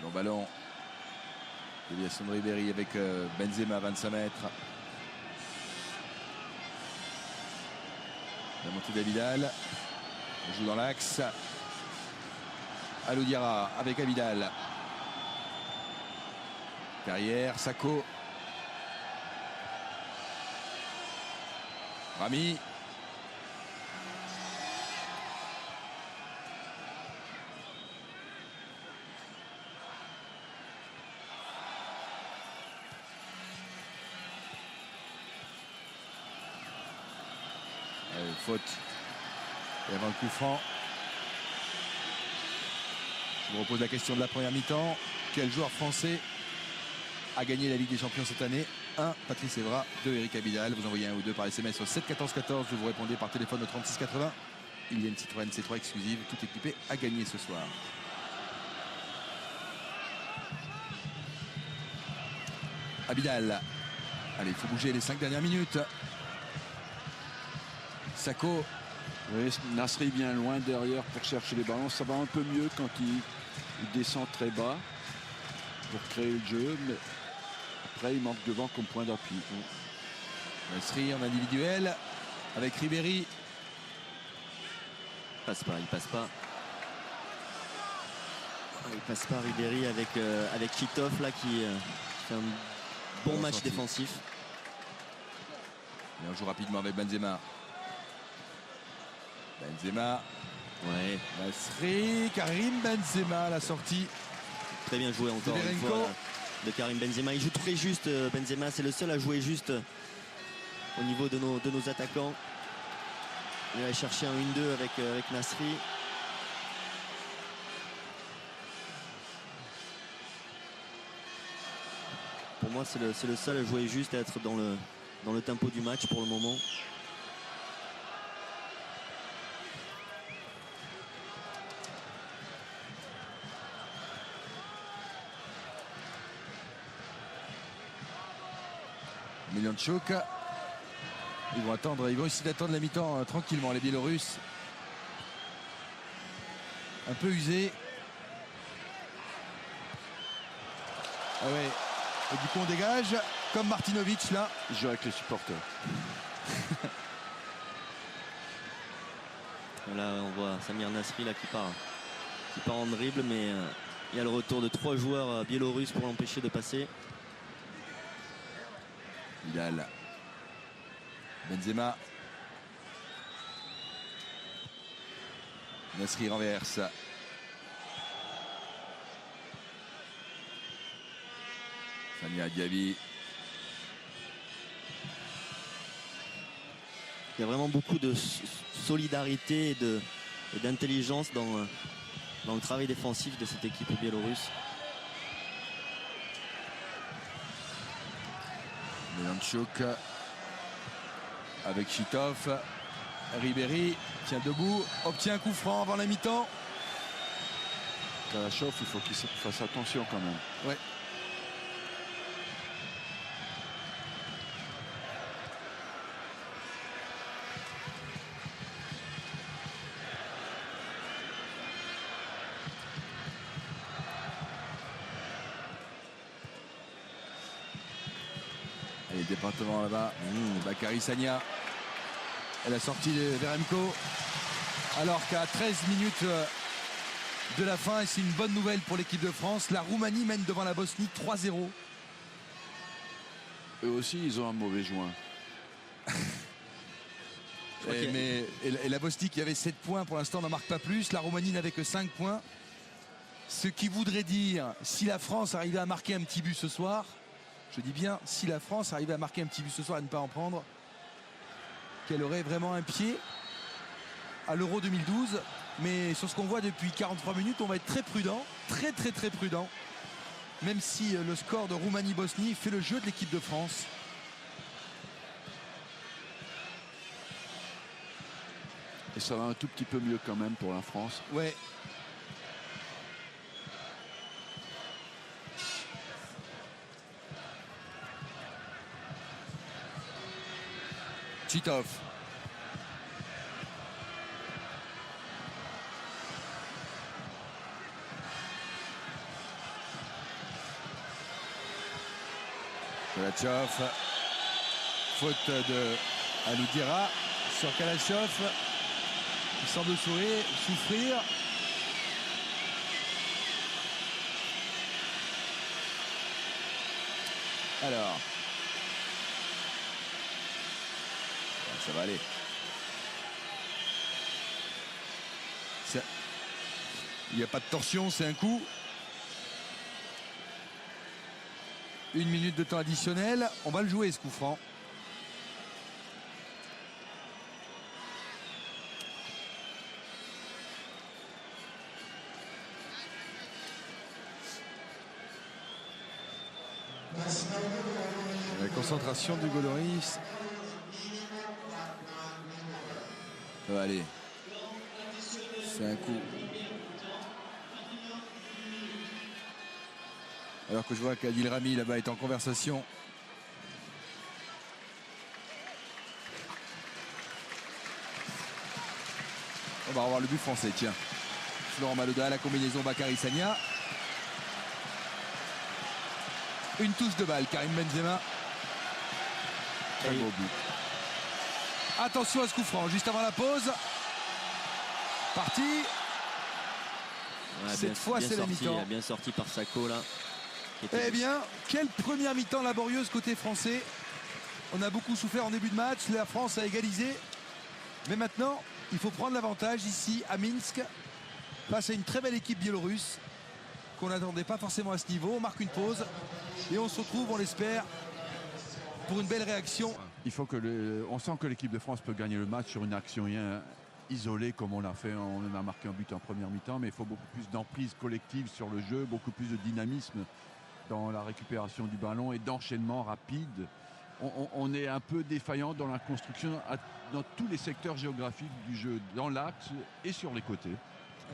Long ballon. Déviation de Ribéry avec Benzema à 25 mètres. La montée d'Abidal. On joue dans l'axe. Alou Diarra avec Abidal. Derrière, Sako. Rami. Faute. Et avant le coup franc. Je vous repose la question de la première mi-temps. Quel joueur français a gagné la Ligue des Champions cette année? 1, Patrice Evra. 2, Eric Abidal. Vous envoyez un ou deux par SMS au 7 14 14. Vous répondez par téléphone au 36 80. Il y a une Citroën C3 exclusive, tout équipé, à gagner ce soir. Abidal. Allez, il faut bouger les 5 dernières minutes. Sako. Oui, Nasri bien loin derrière pour chercher les ballons. Ça va un peu mieux quand il descend très bas pour créer le jeu. Mais après, il manque devant comme point d'appui. Nasri en individuel avec Ribéry. Il passe pas. Il passe pas Ribéry avec Chitov là qui fait un bon match défensif. Et on joue rapidement avec Benzema. Ouais. Nasri, Karim Benzema, la sortie. Très bien joué encore une fois là, de Karim Benzema. Il joue très juste Benzema, c'est le seul à jouer juste au niveau de nos attaquants. Il va chercher un 1-2 avec Nasri. Pour moi c'est le seul à jouer juste, à être dans le tempo du match pour le moment. Meliantchuk. Ils vont essayer d'attendre la mi-temps tranquillement, les Biélorusses. Un peu usés. Ah ouais. Et du coup on dégage comme Martinovic là. Il joue avec les supporters. Là on voit Samir Nasri là qui part en dribble, mais il y a le retour de 3 joueurs biélorusses pour l'empêcher de passer. Vidal. Benzema. Nasri renverse. Samia Diaby. Il y a vraiment beaucoup de solidarité et d'intelligence dans le travail défensif de cette équipe biélorusse. Meliantchuk avec Chitov. Ribéry tient debout, obtient un coup franc avant la mi-temps. Kalachov, il faut qu'il fasse attention quand même. Ouais. Allez, département là-bas. Bakary Sagna. Elle a sorti de Veremko. Alors qu'à 13 minutes de la fin, et c'est une bonne nouvelle pour l'équipe de France, la Roumanie mène devant la Bosnie 3-0. Eux aussi, ils ont un mauvais joint. Et la Bosnie qui avait 7 points pour l'instant n'en marque pas plus. La Roumanie n'avait que 5 points. Ce qui voudrait dire, si la France arrivait à marquer un petit but ce soir, je dis bien, si la France arrivait à marquer un petit but ce soir et ne pas en prendre, qu'elle aurait vraiment un pied à l'Euro 2012. Mais sur ce qu'on voit depuis 43 minutes, on va être très prudent, très prudent. Même si le score de Roumanie-Bosnie fait le jeu de l'équipe de France. Et ça va un tout petit peu mieux quand même pour la France. Ouais. Titov. Kalachov. Faute de Aloudira sur Kalachov. Il semble souffrir. Alors. Ça va aller. Il n'y a pas de torsion, c'est un coup. 1 minute de temps additionnel. On va le jouer ce coup franc. La concentration du Goloris. Allez. C'est un coup. Alors que je vois qu'Adil Rami là-bas est en conversation. On va revoir le but français, tiens. Florent Malouda, la combinaison Bakary Sagna. Une touche de balle, Karim Benzema. Très beau but. Attention à ce coup franc, juste avant la pause. Parti. Ouais, cette fois, c'est la mi-temps. Bien sorti par Sako là. Eh bien, quelle première mi-temps laborieuse côté français. On a beaucoup souffert en début de match. La France a égalisé. Mais maintenant, il faut prendre l'avantage ici à Minsk face à une très belle équipe biélorusse qu'on n'attendait pas forcément à ce niveau. On marque une pause et on se retrouve, on l'espère, pour une belle réaction. Il faut que on sent que l'équipe de France peut gagner le match sur une action isolée comme on l'a fait. On a marqué un but en première mi-temps, mais il faut beaucoup plus d'emprise collective sur le jeu, beaucoup plus de dynamisme dans la récupération du ballon et d'enchaînement rapide. On est un peu défaillant dans la construction dans tous les secteurs géographiques du jeu, dans l'axe et sur les côtés.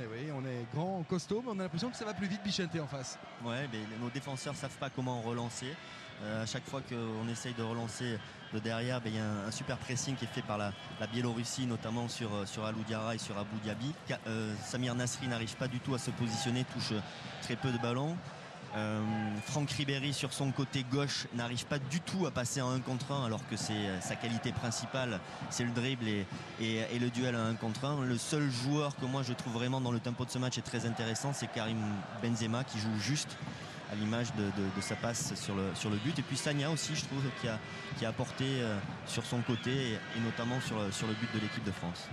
Eh oui, on est grand, costaud, mais on a l'impression que ça va plus vite Bichente en face. Ouais, mais nos défenseurs ne savent pas comment relancer. À chaque fois qu'on essaye de relancer de derrière, il y a un super pressing qui est fait par la Biélorussie, notamment sur Aloudira et sur Abou Diaby. Samir Nasri n'arrive pas du tout à se positionner, touche très peu de ballons. Franck Ribéry sur son côté gauche n'arrive pas du tout à passer en 1 contre 1 alors que c'est sa qualité principale, c'est le dribble et le duel à 1 contre 1. Le seul joueur que moi je trouve vraiment dans le tempo de ce match est très intéressant, c'est Karim Benzema qui joue juste à l'image de sa passe sur le but. Et puis Sagna aussi, je trouve, qui a apporté sur son côté et notamment sur le but de l'équipe de France.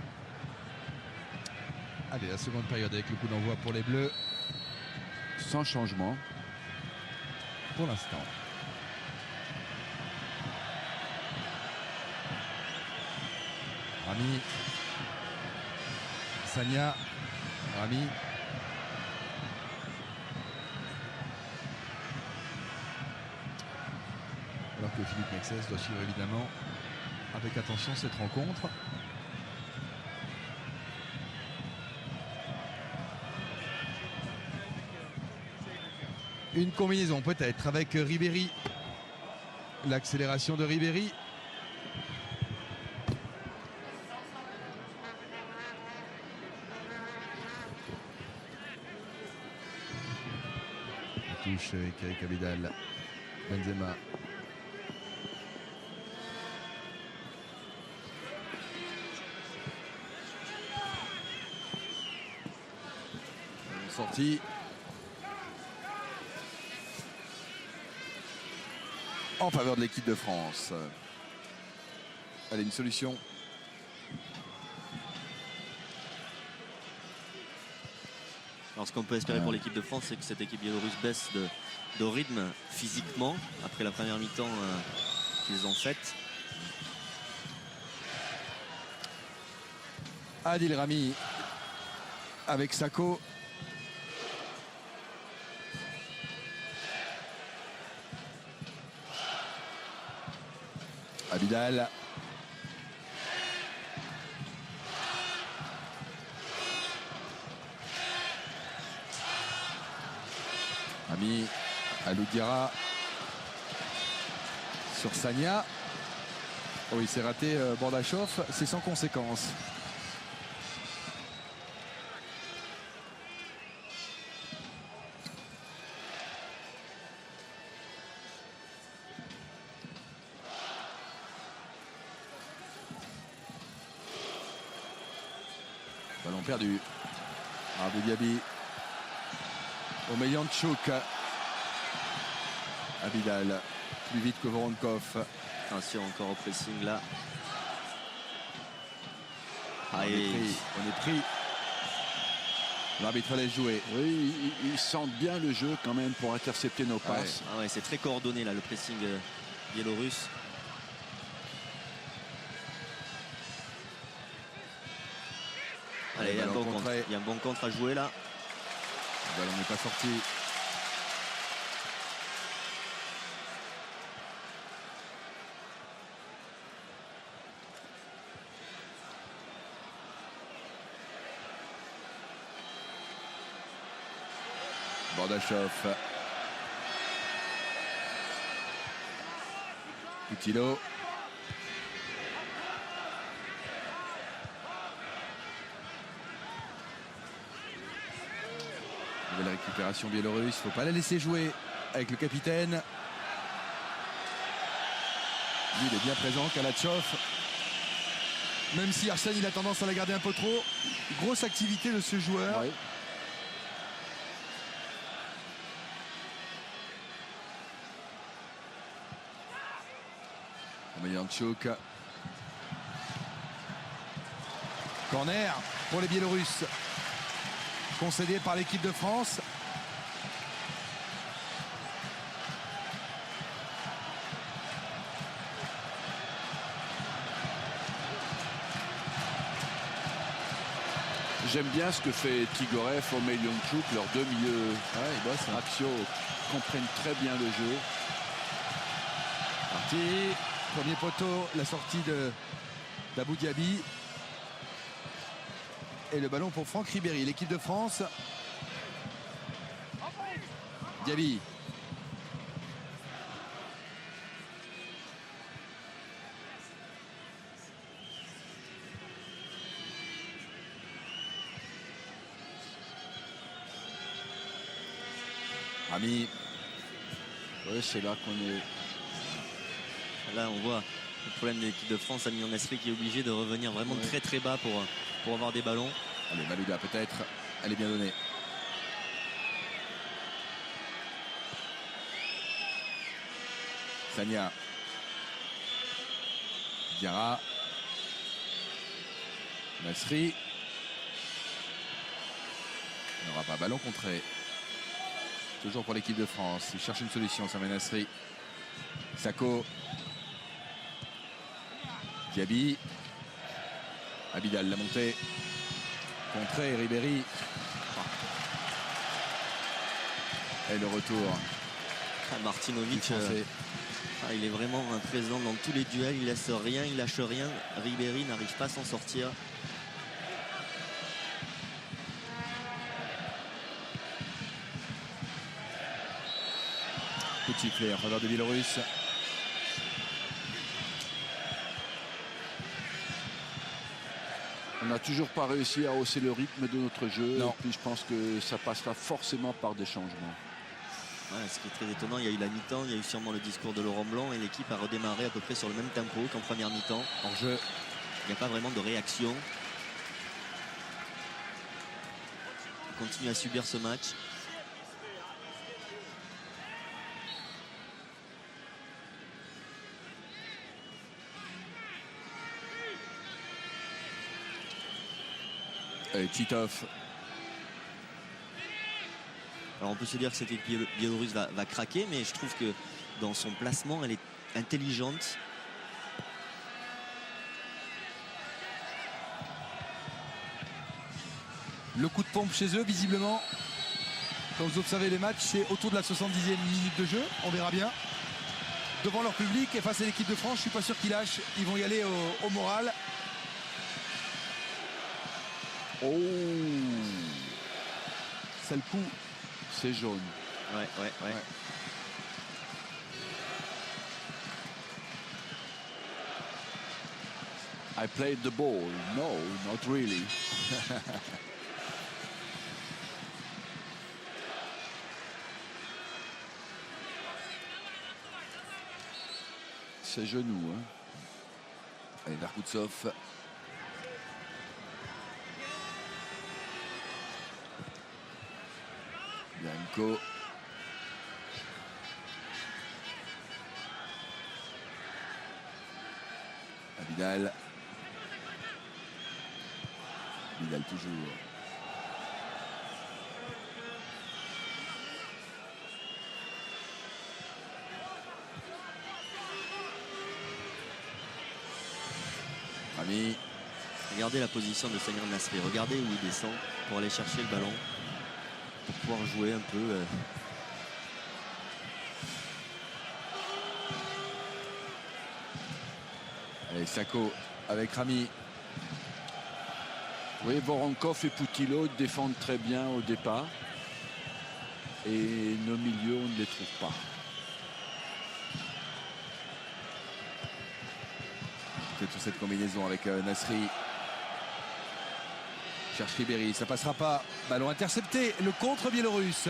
Allez, la seconde période avec le coup d'envoi pour les Bleus. Sans changement. Pour l'instant. Rami. Sagna. Rami. Alors que Philippe Mexès doit suivre évidemment avec attention cette rencontre. Une combinaison peut-être avec Ribéry. L'accélération de Ribéry. Touche avec Eric Abidal. Benzema. Sortie. En faveur de l'équipe de France. Allez, une solution. Alors ce qu'on peut espérer pour l'équipe de France, c'est que cette équipe biélorusse baisse de rythme physiquement après la première mi-temps qu'ils ont faite. Adil Rami avec Sako. Abidal. Ami Aloudiara sur Sagna. Oh, il s'est raté Bordachov, c'est sans conséquence. Ballon perdu. Abou Diaby. Omeyanchuk. Abidal. Plus vite que Voronkov. Attention encore au pressing là. On est pris. L'arbitre laisse jouer. Oui, ils sentent bien le jeu quand même pour intercepter nos passes. Ah ouais, c'est très coordonné là le pressing biélorusse. Allez, il y a un bon contre à jouer là. Le ballon n'est pas sorti. Bordachov. Coutinho. Nouvelle récupération biélorusse. Il ne faut pas la laisser jouer avec le capitaine. Lui, il est bien présent, Kalatchov. Même si Arsène il a tendance à la garder un peu trop. Grosse activité de ce joueur. Oui. Omeyanchuk. Corner pour les Biélorusses. Concédé par l'équipe de France. J'aime bien ce que fait Tigorev, Omeyanchuk, leurs deux milieux axiaux comprennent très bien le jeu. Parti. Premier poteau, la sortie d'Abou Diaby. Et le ballon pour Franck Ribéry, l'équipe de France. Diaby. Rami. Oui, c'est là qu'on est. Là on voit le problème de l'équipe de France, Amir Nasri qui est obligé de revenir vraiment très très bas pour avoir des ballons. Allez, Malouda peut-être. Elle est bien donnée. Sagna. Diarra. Nasri. Il n'aura pas ballon contré. Toujours pour l'équipe de France. Il cherche une solution, Samuel Nasri. Sako. Diaby. Abidal, la montée. Contré, Ribéry. Et le retour. Martinovic, il est vraiment présent dans tous les duels. Il laisse rien, il lâche rien. Ribéry n'arrive pas à s'en sortir. sifflet en faveur des Biélorusses. On n'a toujours pas réussi à hausser le rythme de notre jeu. Non. Et puis je pense que ça passera forcément par des changements. Ouais, ce qui est très étonnant, il y a eu la mi-temps, il y a eu sûrement le discours de Laurent Blanc et l'équipe a redémarré à peu près sur le même tempo qu'en première mi-temps. En jeu. Il n'y a pas vraiment de réaction. On continue à subir ce match. Et Titov. Alors on peut se dire que cette équipe biélorusse va craquer, mais je trouve que dans son placement, elle est intelligente. Le coup de pompe chez eux, visiblement. Quand vous observez les matchs, c'est autour de la 70e minute de jeu. On verra bien. Devant leur public et face à l'équipe de France, je suis pas sûr qu'ils lâchent. Ils vont y aller au moral. Oh, C'est le coup. c'est jaune. Ouais. I played the ball. No, not really. C'est genou. Hein. Allez, Verkoutsov. Bianco. Vidal. Vidal toujours. Rami. Regardez la position de Samir Nasri. Regardez où il descend pour aller chercher le ballon. Pour pouvoir jouer un peu. Allez, Sako avec Rami. Oui, Voronkov et Poutillo défendent très bien au départ. Et nos milieux, on ne les trouve pas. C'est toute cette combinaison avec Nasri. Cherche Ribéry, ça passera pas. Ballon intercepté, le contre biélorusse.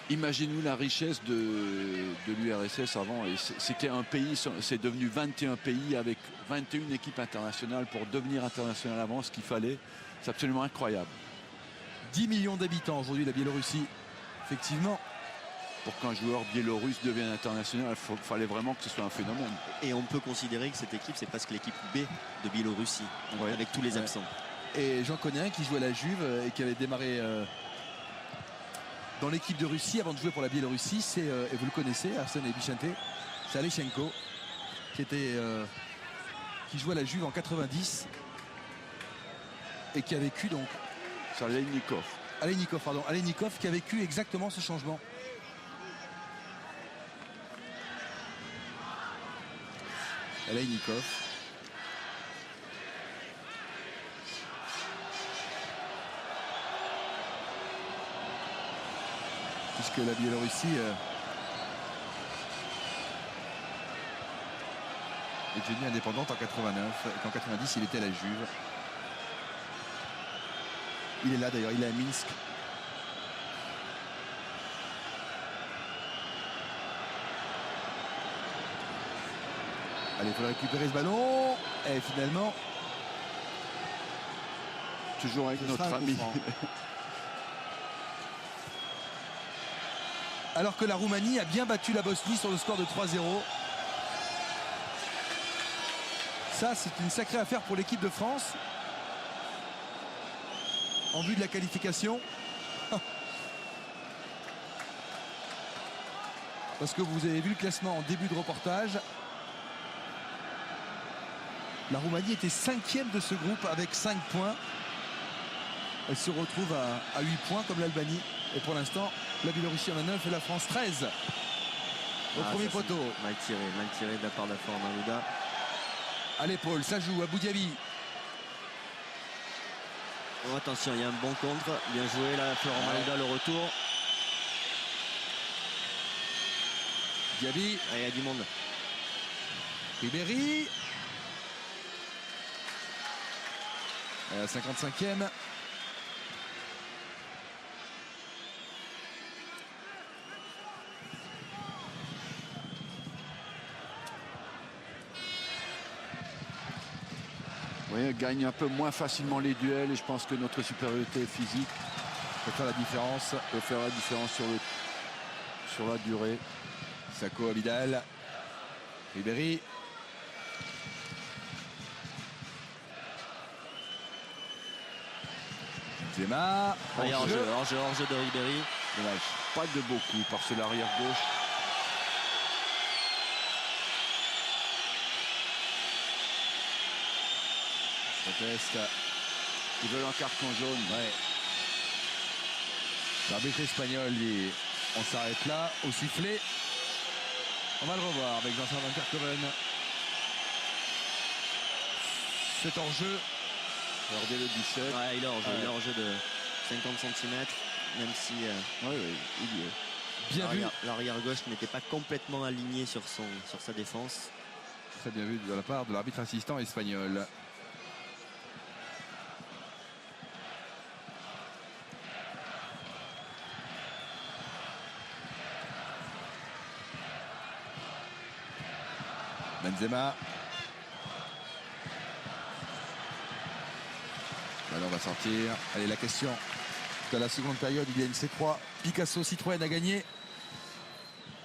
Imaginez-vous la richesse de l'URSS avant. Et c'était un pays, c'est devenu 21 pays avec 21 équipes internationales pour devenir international avant ce qu'il fallait. C'est absolument incroyable. 10 millions d'habitants aujourd'hui, la Biélorussie. Effectivement. Pour qu'un joueur biélorusse devienne international, il fallait vraiment que ce soit un phénomène. Et on peut considérer que cette équipe, c'est presque l'équipe B de Biélorussie, Ouais. avec tous les Ouais. absents. Et j'en connais un qui jouait à la Juve et qui avait démarré dans l'équipe de Russie avant de jouer pour la Biélorussie. C'est, et vous le connaissez, Arsène Bichente, c'est Alechenko qui jouait à la Juve en 90 et qui a vécu donc C'est Aleinikov. Aleinikov qui a vécu exactement ce changement. Aleinikov. Puisque la Biélorussie est devenue indépendante en 89 et qu'en 90 il était à la Juve. Il est là d'ailleurs, il est à Minsk. Allez, il faut récupérer ce ballon. Et finalement, Toujours avec ce notre sera un coup ami. franc. Alors que la Roumanie a bien battu la Bosnie sur le score de 3-0. Ça, c'est une sacrée affaire pour l'équipe de France. En vue de la qualification. Parce que vous avez vu le classement en début de reportage. La Roumanie était 5e de ce groupe avec 5 points. Elle se retrouve à 8 points comme l'Albanie. Et pour l'instant, la Biélorussie en a 9 et la France 13. Au premier Ça, c'est poteau. Mal tiré de la part d'Afor Malouda. à l'épaule, ça joue à Boudiaby. Oh, attention, il y a un bon contre. Bien joué là, Florent Malouda, le retour. Diaby, Ah, il y a du monde. Ribéry. À la 55e. Oui, elle gagne un peu moins facilement les duels et je pense que notre supériorité physique Peut faire la différence. peut faire la différence sur la durée. Sako Abidal. Ribéry. Benzema. Ah, il y a Hors-jeu. hors-jeu de Ribéry. Dommage. Pas de beaucoup parce que l'arrière gauche. Proteste. Ils veulent un carton jaune. Ouais. L'arbitre espagnol dit on s'arrête là au sifflet. On va le revoir avec Vincent Van Kerkoven. C'est hors jeu. Regardez le 17. Ouais, il est hors-jeu. Ouais. Il est hors-jeu de 50 cm. Même si Oui, il y est. Bien vu. l'arrière gauche n'était pas complètement aligné sur sa défense. Très bien vu de la part de l'arbitre assistant espagnol. Benzema. Alors on va sortir. Allez, la question de la seconde période, il y a une C3. Picasso Citroën a gagné.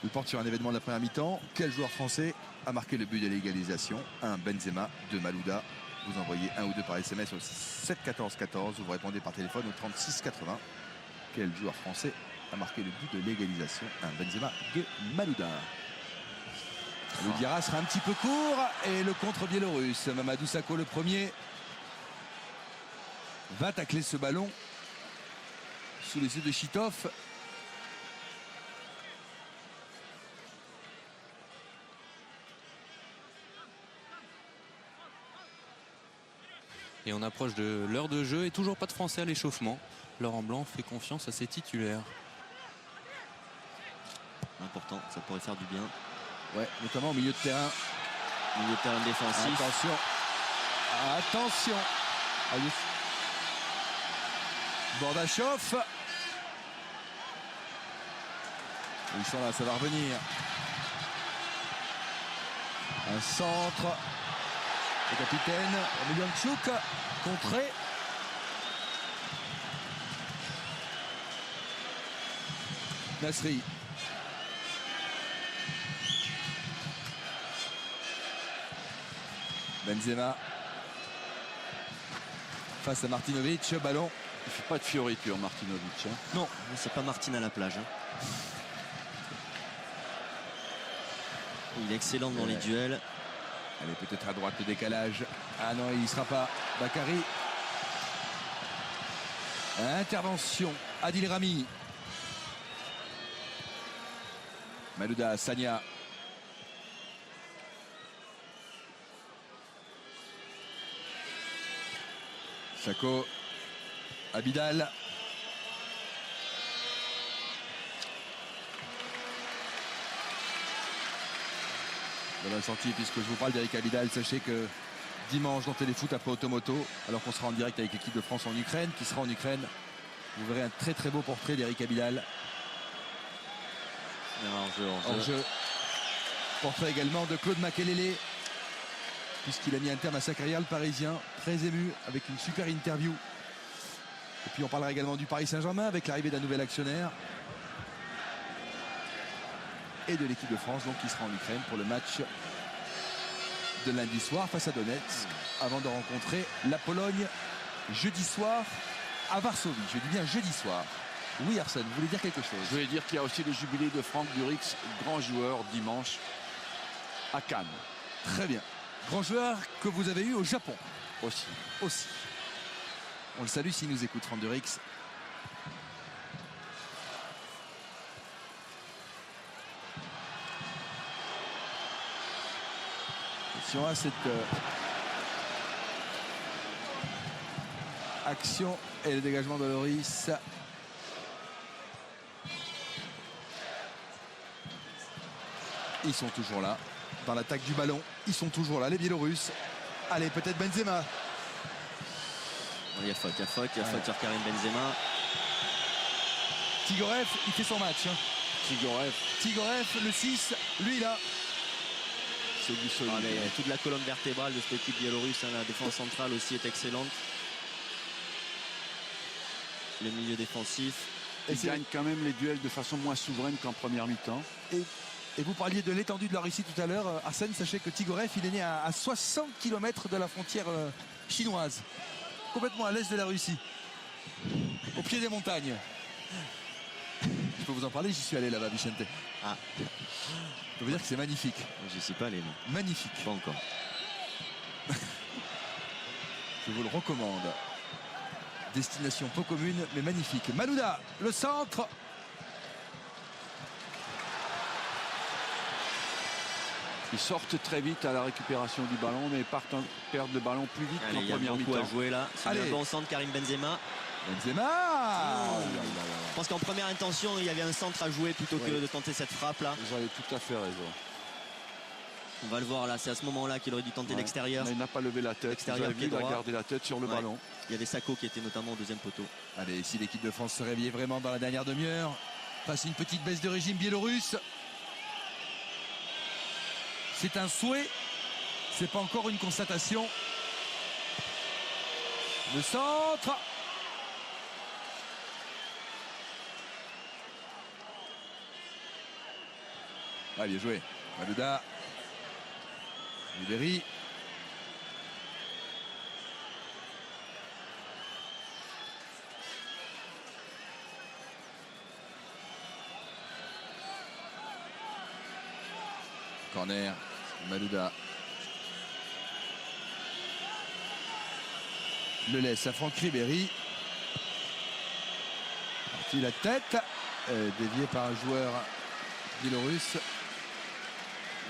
Il porte sur un événement de la première mi-temps. Quel joueur français a marqué le but de l'égalisation? 1 Benzema, 2 Malouda. Vous envoyez 1 ou 2 par SMS au 7 14 14. Vous répondez par téléphone au 36 80. Quel joueur français a marqué le but de l'égalisation? 1 Benzema, 2 Malouda. Le Diarra sera un petit peu court et le contre biélorusse. Mamadou Sakho le premier va tacler ce ballon sous les yeux de Chitov. Et on approche de l'heure de jeu et toujours pas de Français à l'échauffement. Laurent Blanc fait confiance à ses titulaires. Important, ça pourrait faire du bien. Ouais, notamment au milieu de terrain. Milieu de terrain défensif. Attention. Attention. Allez. Bordachov. Ils sont là, ça va revenir. Un centre. Le capitaine Emelianchuk contré. Nasri. Benzema face à Martinovic, ballon. Il ne fait pas de fioriture, Martinovic. Hein. Non, c'est pas Martin à la plage. Hein. Il est excellent dans les duels. Allez, peut-être à droite le décalage. Ah non, il n'y sera pas. Bakary. Intervention. Adil Rami. Malouda, Sagna. Sakho. Abidal. Dans la sortie, puisque je vous parle d'Eric Abidal, sachez que dimanche dans Téléfoot après Automoto, alors qu'on sera en direct avec l'équipe de France en Ukraine, qui sera en Ukraine, vous verrez un très très beau portrait d'Eric Abidal. En jeu. Portrait également de Claude Makelele, puisqu'il a mis un terme à sa carrière, le Parisien, très ému, avec une super interview. Et puis on parlera également du Paris Saint-Germain, avec l'arrivée d'un nouvel actionnaire. Et de l'équipe de France, donc, qui sera en Ukraine pour le match de lundi soir face à Donetsk, avant de rencontrer la Pologne jeudi soir à Varsovie. Je dis bien jeudi soir. Oui, Arsène, vous voulez dire quelque chose? Je voulais dire qu'il y a aussi le jubilé de Franck Durix, grand joueur, dimanche à Cannes. Très bien. Grand joueur que vous avez eu au Japon Aussi. aussi. On le salue s'il nous écoute, Franck Durix. Attention à cette action et le dégagement de Loris. Ils sont toujours là dans l'attaque du ballon. Ils sont toujours là, les Biélorusses. Allez, peut-être Benzema. Il y a faute sur Karim Benzema. Tigorev, il fait son match. Tigorev, le 6, lui là. C'est du solide. Toute la colonne vertébrale de cette équipe biélorusse, hein, la défense centrale aussi est excellente. Le milieu défensif. Ils gagnent quand même les duels de façon moins souveraine qu'en première mi-temps. Et vous parliez de l'étendue de la Russie tout à l'heure. Arsène, sachez que Tigorev, il est né à 60 km de la frontière chinoise. Complètement à l'est de la Russie. Au pied des montagnes. Je peux vous en parler, j'y suis allé là-bas, Vicente. Ah. Je peux vous dire que c'est magnifique. Je suis pas allé, non. Magnifique. Pas encore. Je vous le recommande. Destination peu commune, mais magnifique. Malouda, le centre. Ils sortent très vite à la récupération du ballon, mais perdent le ballon plus vite Allez, qu'en il y a première beaucoup mi-temps. à jouer là. C'est Allez. un bon centre, Karim Benzema. Benzema. Je pense qu'en première intention, il y avait un centre à jouer plutôt que de tenter cette frappe là. Vous avez tout à fait raison. On va le voir là, c'est à ce moment-là qu'il aurait dû tenter l'extérieur. Mais il n'a pas levé la tête. Vous Extérieur, avez pied vu, il a droit. gardé la tête sur le Ouais. ballon. Il y avait Sako qui était notamment au deuxième poteau. Allez, si l'équipe de France se réveillait vraiment dans la dernière demi-heure, face à une petite baisse de régime biélorusse. C'est un souhait, c'est pas encore une constatation. Le centre. Ah, bien joué. Malouda. Ribéry. Corner. Malouda. Le laisse à Franck Ribéry. Parti la tête. Dévié par un joueur biélorusse.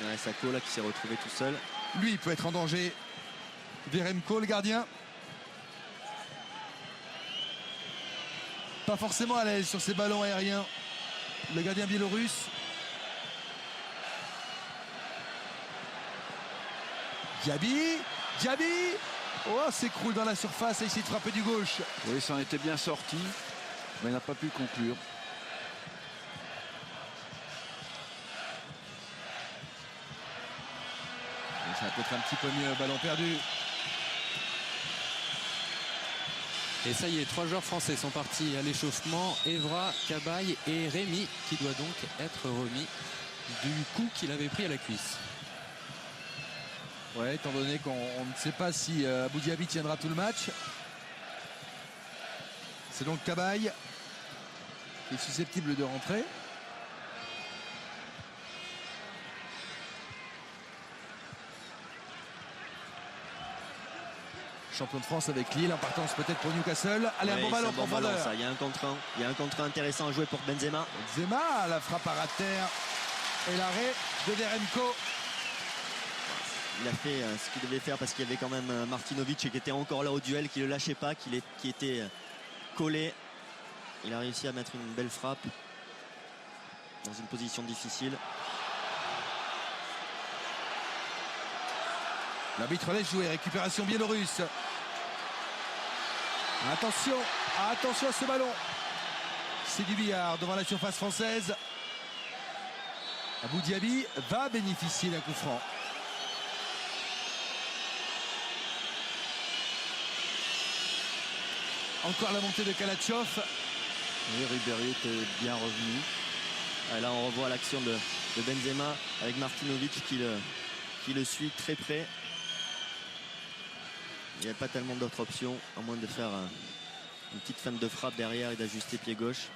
Ouais, Sako là qui s'est retrouvé tout seul. Lui, il peut être en danger. Veremko, le gardien. Pas forcément à l'aise sur ces ballons aériens. Le gardien biélorusse. Diaby. Oh, s'écroule dans la surface et essaie de frapper du gauche. Oui, ça en était bien sorti, mais il n'a pas pu conclure. Ça va peut-être un petit peu mieux, ballon perdu. Et ça y est, 3 joueurs français sont partis à l'échauffement. Evra, Cabaye et Rémi, qui doit donc être remis du coup qu'il avait pris à la cuisse. Ouais, étant donné qu'on ne sait pas si Abou Diaby tiendra tout le match. C'est donc Cabaye qui est susceptible de rentrer. Champion de France avec Lille, en partance peut-être pour Newcastle. Allez, un bon ballon en profondeur. Ça. Il y a un contre 1. Il y a un contre 1 intéressant à jouer pour Benzema. Benzema, la frappe à ras de terre et l'arrêt de Veremko. Il a fait ce qu'il devait faire parce qu'il y avait quand même Martinovic qui était encore là au duel, qui ne le lâchait pas, qui était collé. Il a réussi à mettre une belle frappe dans une position difficile. L'arbitre laisse jouer, récupération biélorusse. Attention à ce ballon. C'est du billard devant la surface française. Abou Diaby va bénéficier d'un coup franc. Encore la montée de Kalatchov. Oui, Ribéry était bien revenu. Et là on revoit l'action de Benzema avec Martinovic qui le suit très près. Il n'y a pas tellement d'autres options à moins de faire une petite feinte de frappe derrière et d'ajuster pied gauche.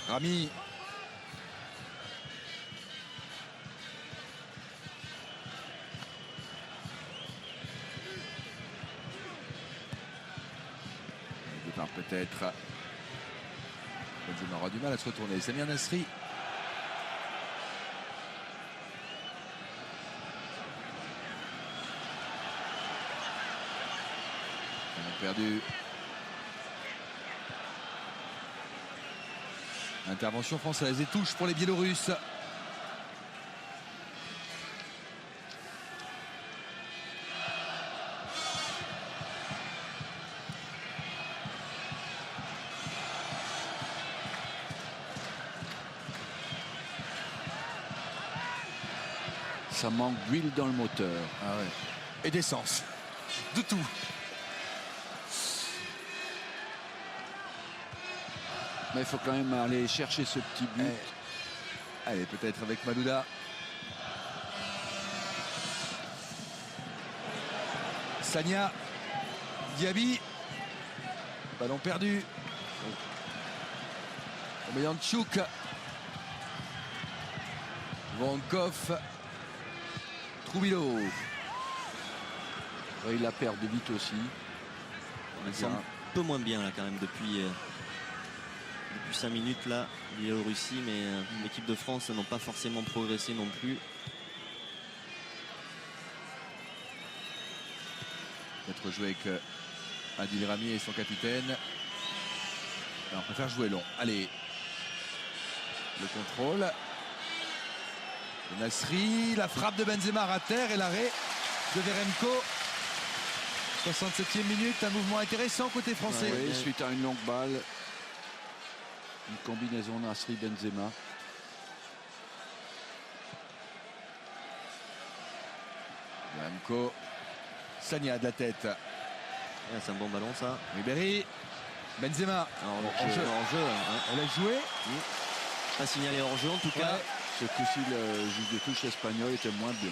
Rami. Départ peut-être. Benzema aura du mal à se retourner. Samir Nasri. perdu. Intervention française et touche pour les Biélorusses. Ça manque d'huile dans le moteur. Ah ouais. Et d'essence. De tout. Mais il faut quand même aller chercher ce petit but. Allez, peut-être avec Malouda. Sagna. Diaby. Ballon perdu. Omeyanchuk. Vonkov. Troubilo. Il la perd vite aussi. Il semble un peu moins bien là quand même depuis 5 minutes là, Biélorussie, mais l'équipe de France n'ont pas forcément progressé non plus. Peut-être jouer avec Adil Rami et son capitaine. Alors, on préfère jouer long. Allez. Le contrôle. Nasri, la frappe de Benzema à terre et l'arrêt de Veremko. 67e minute, un mouvement intéressant côté français. Oui, suite à une longue balle. Une combinaison Nasri-Benzema. Veremko. Sagna de la tête. C'est un bon ballon ça. Ribéry. Benzema. En jeu. On l'a joué. Pas signalé hors jeu en tout cas. Ce coup-ci, le juge de touche espagnol était moins bien.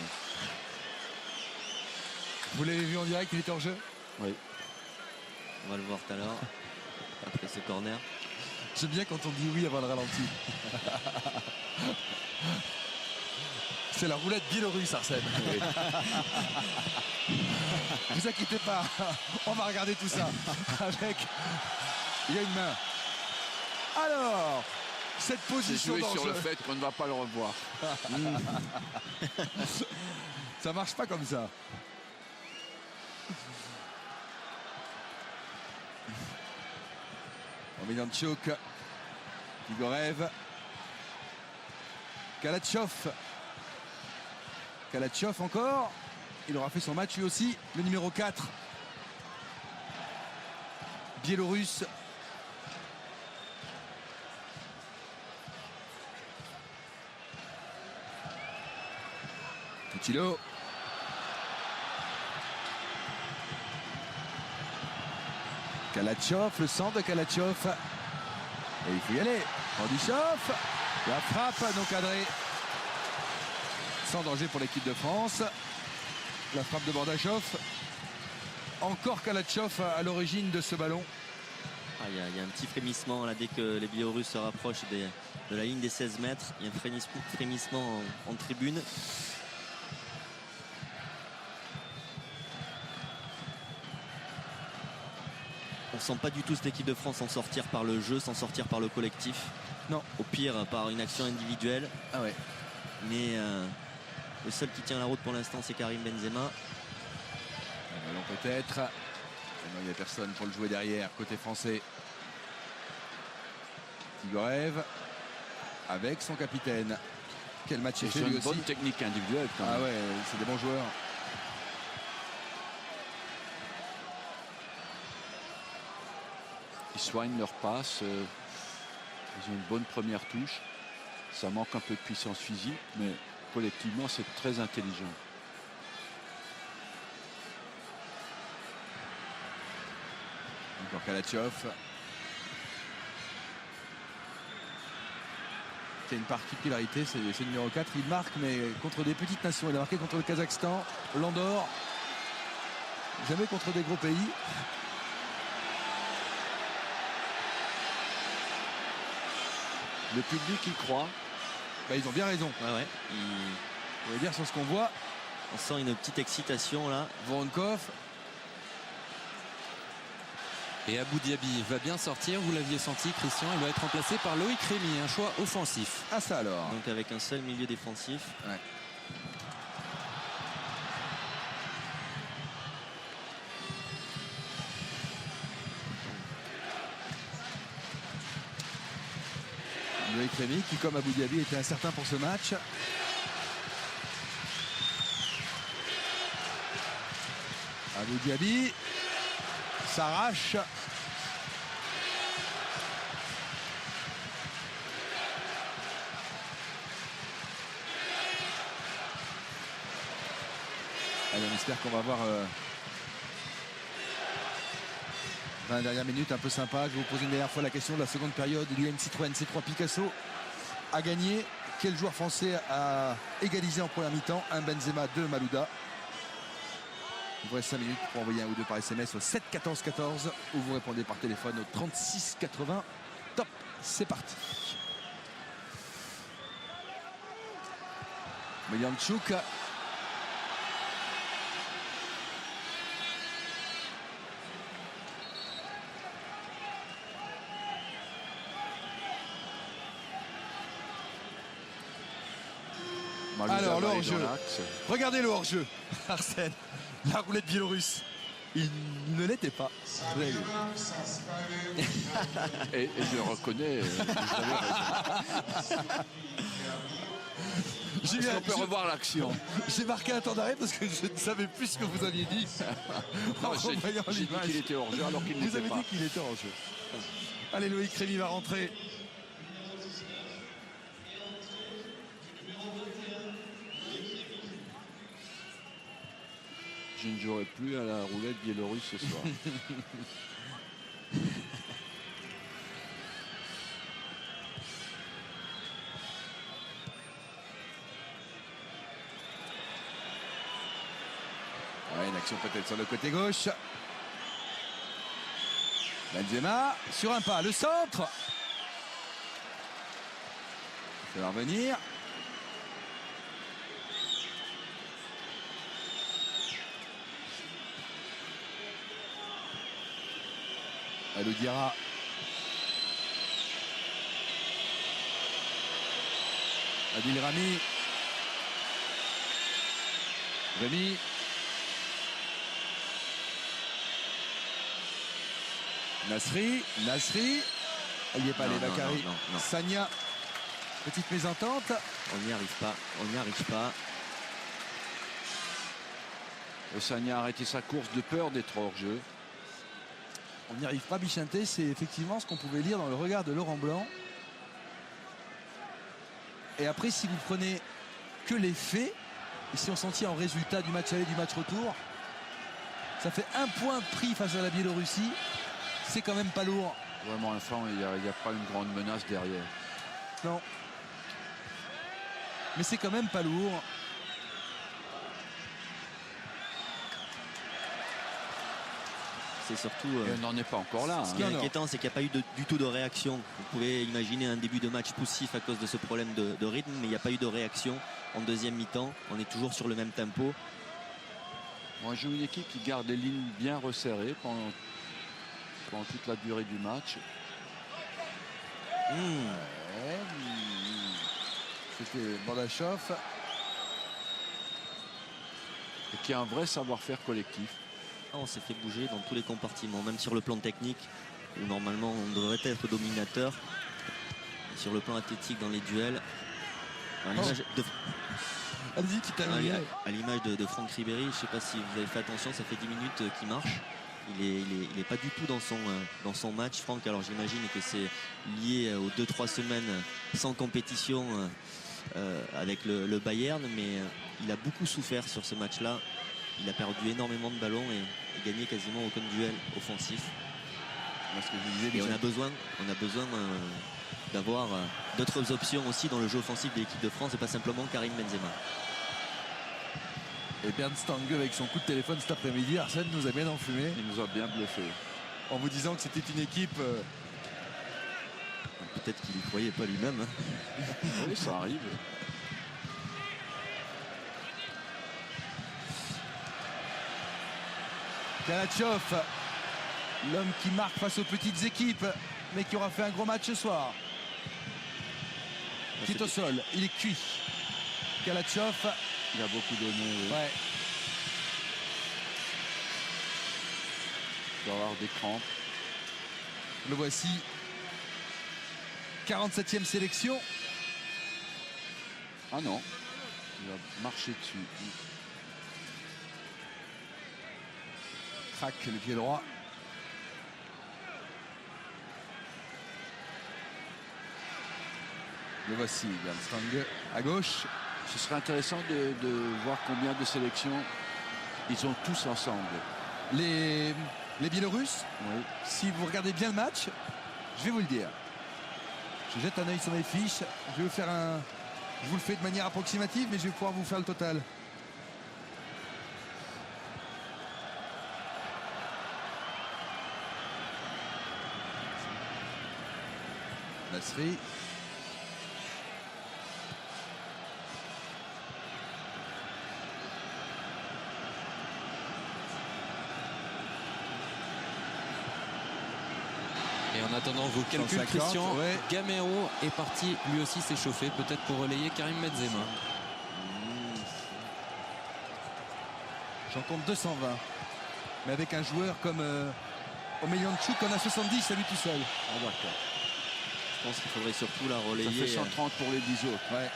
Vous l'avez vu en direct, il était hors jeu? Oui. On va le voir tout à l'heure. Après ce corner. J'aime bien quand on dit oui avant le ralenti. C'est la roulette biélorusse, Arsène. Oui. Vous inquiétez pas, on va regarder tout ça. Avec, il y a une main. Alors, cette position C'est joué d'enjeu. sur le fait qu'on ne va pas le revoir. Ça marche pas comme ça. Omeyanchuk, Igorev, Kalatchov. Kalatchov encore. Il aura fait son match lui aussi. Le numéro 4. Biélorusse. Coutinho. Kalatchov, le centre de Kalatchov. Et il faut y aller. Andishov. La frappe non cadrée. Sans danger pour l'équipe de France. La frappe de Bordachov. Encore Kalatchov à l'origine de ce ballon. Il y a un petit frémissement là dès que les Biélorusses se rapprochent de la ligne des 16 mètres. Il y a un frémissement en tribune. On ne sent pas du tout cette équipe de France s'en sortir par le jeu, s'en sortir par le collectif. Non. Au pire par une action individuelle. Ah ouais. Mais le seul qui tient la route pour l'instant c'est Karim Benzema. Un ballon peut-être. Non, il n'y a personne pour le jouer derrière, côté français. Tigorev avec son capitaine. Quel match est fait C'est lui une aussi. bonne technique individuelle quand même. Ah ouais, c'est des bons joueurs. Ils soignent leur passe. Ils ont une bonne première touche. Ça manque un peu de puissance physique, mais collectivement, c'est très intelligent. Encore Kalatchov. C'est une particularité, c'est le numéro 4. Il marque, mais contre des petites nations. Il a marqué contre le Kazakhstan, l'Andorre. Jamais contre des gros pays. Le public y croit. Bah, ils ont bien raison. Ouais. Vous voulez dire sur ce qu'on voit. On sent une petite excitation là. Voronkov. Et Abou Diaby va bien sortir, vous l'aviez senti Christian, il va être remplacé par Loïc Rémy, un choix offensif. Ah ça alors. Donc avec un seul milieu défensif. Ouais. Loïc Rémy, qui comme Abou Diaby était incertain pour ce match. Abou Diaby s'arrache. Allez, on espère qu'on va avoir 20 dernières minutes un peu sympa. Je vais vous poser une dernière fois la question de la seconde période. Il y a une Citroën C3 Picasso à gagner. Quel joueur français a égalisé en première mi-temps? Un Benzema, 2 Malouda. Il vous reste 5 minutes pour envoyer un ou deux par SMS au 7 14 14 ou vous répondez par téléphone au 36 80. Top, c'est parti. Milianchuk. Alors le hors-jeu. Regardez le hors-jeu. Arsène, la roulette biélorusse. Il ne l'était pas. Et je le reconnais. Vous avez raison. Est-ce qu'on peut revoir l'action? J'ai marqué un temps d'arrêt parce que je ne savais plus ce que vous aviez dit. Non, j'ai dit qu'il était hors-jeu alors qu'il Vous n'était avez pas. dit qu'il était hors-jeu. Allez, Loïc Rémy va rentrer. Je ne jouerai plus à la roulette biélorusse ce soir. Ouais, une action peut-être sur le côté gauche. Benzema sur un pas, le centre. Ça va revenir. Alou Diarra. Adil Rami. Rémy. Nasri. Elle n'y est pas allée, Bakary. Non. Sagna. Petite mésentente. On n'y arrive pas. Sagna a arrêté sa course de peur d'être hors-jeu. On n'y arrive pas, Bichinté. C'est effectivement ce qu'on pouvait lire dans le regard de Laurent Blanc. Et après, si vous prenez que les faits, et si on s'en tient en résultat du match aller, du match retour, ça fait un point pris face à la Biélorussie. C'est quand même pas lourd. Vraiment, enfin, il n'y a pas une grande menace derrière. Non. Mais c'est quand même pas lourd. C'est surtout. Et on n'en est pas encore là. Ce qui est inquiétant, c'est qu'il n'y a pas eu du tout de réaction. Vous pouvez imaginer un début de match poussif à cause de ce problème de rythme, mais il n'y a pas eu de réaction en deuxième mi-temps. On est toujours sur le même tempo. Moi, je joue une équipe qui garde les lignes bien resserrées pendant toute la durée du match. C'était Bordachov. Et qui a un vrai savoir-faire collectif. On s'est fait bouger dans tous les compartiments, même sur le plan technique, où normalement on devrait être dominateur. Sur le plan athlétique dans les duels. À l'image de Franck Ribéry, je ne sais pas si vous avez fait attention, ça fait 10 minutes qu'il marche. Il n'est pas du tout dans son match, Franck. Alors j'imagine que c'est lié aux 2-3 semaines sans compétition avec le Bayern, mais il a beaucoup souffert sur ce match-là. Il a perdu énormément de ballons et gagné quasiment aucun duel offensif. Et on a besoin d'avoir d'autres options aussi dans le jeu offensif de l'équipe de France et pas simplement Karim Benzema. Et Bernd Stange avec son coup de téléphone cet après-midi, Arsène nous a bien enfumé. Il nous a bien bluffé. En vous disant que c'était une équipe... Peut-être qu'il n'y croyait pas lui-même. Oui, ça arrive. Kalatchov, l'homme qui marque face aux petites équipes, mais qui aura fait un gros match ce soir. Qui est au sol, il est cuit. Kalatchov. Il a beaucoup donné. Oui. Ouais. Il doit avoir des crampes. Le voici. 47e sélection. Ah non, il a marché dessus. Craque le pied droit. Le voici, Armstrong à gauche. Ce serait intéressant de voir combien de sélections ils ont tous ensemble. Les Biélorusses, Oui. si vous regardez bien le match, je vais vous le dire. Je jette un œil sur mes fiches. Je vais vous faire je vous le fais de manière approximative, mais je vais pouvoir vous faire le total. Nasri. Et en attendant vos calculs, 150, Christian, ouais. Gamero est parti lui aussi s'échauffer, peut-être pour relayer Karim Benzema. J'en compte 220. Mais avec un joueur comme Omelianchuk qu'on a 70 à lui tout seul. Ah, d'accord. Je pense qu'il faudrait surtout la Ça relayer. fait 130 pour les 10 autres. Ouais.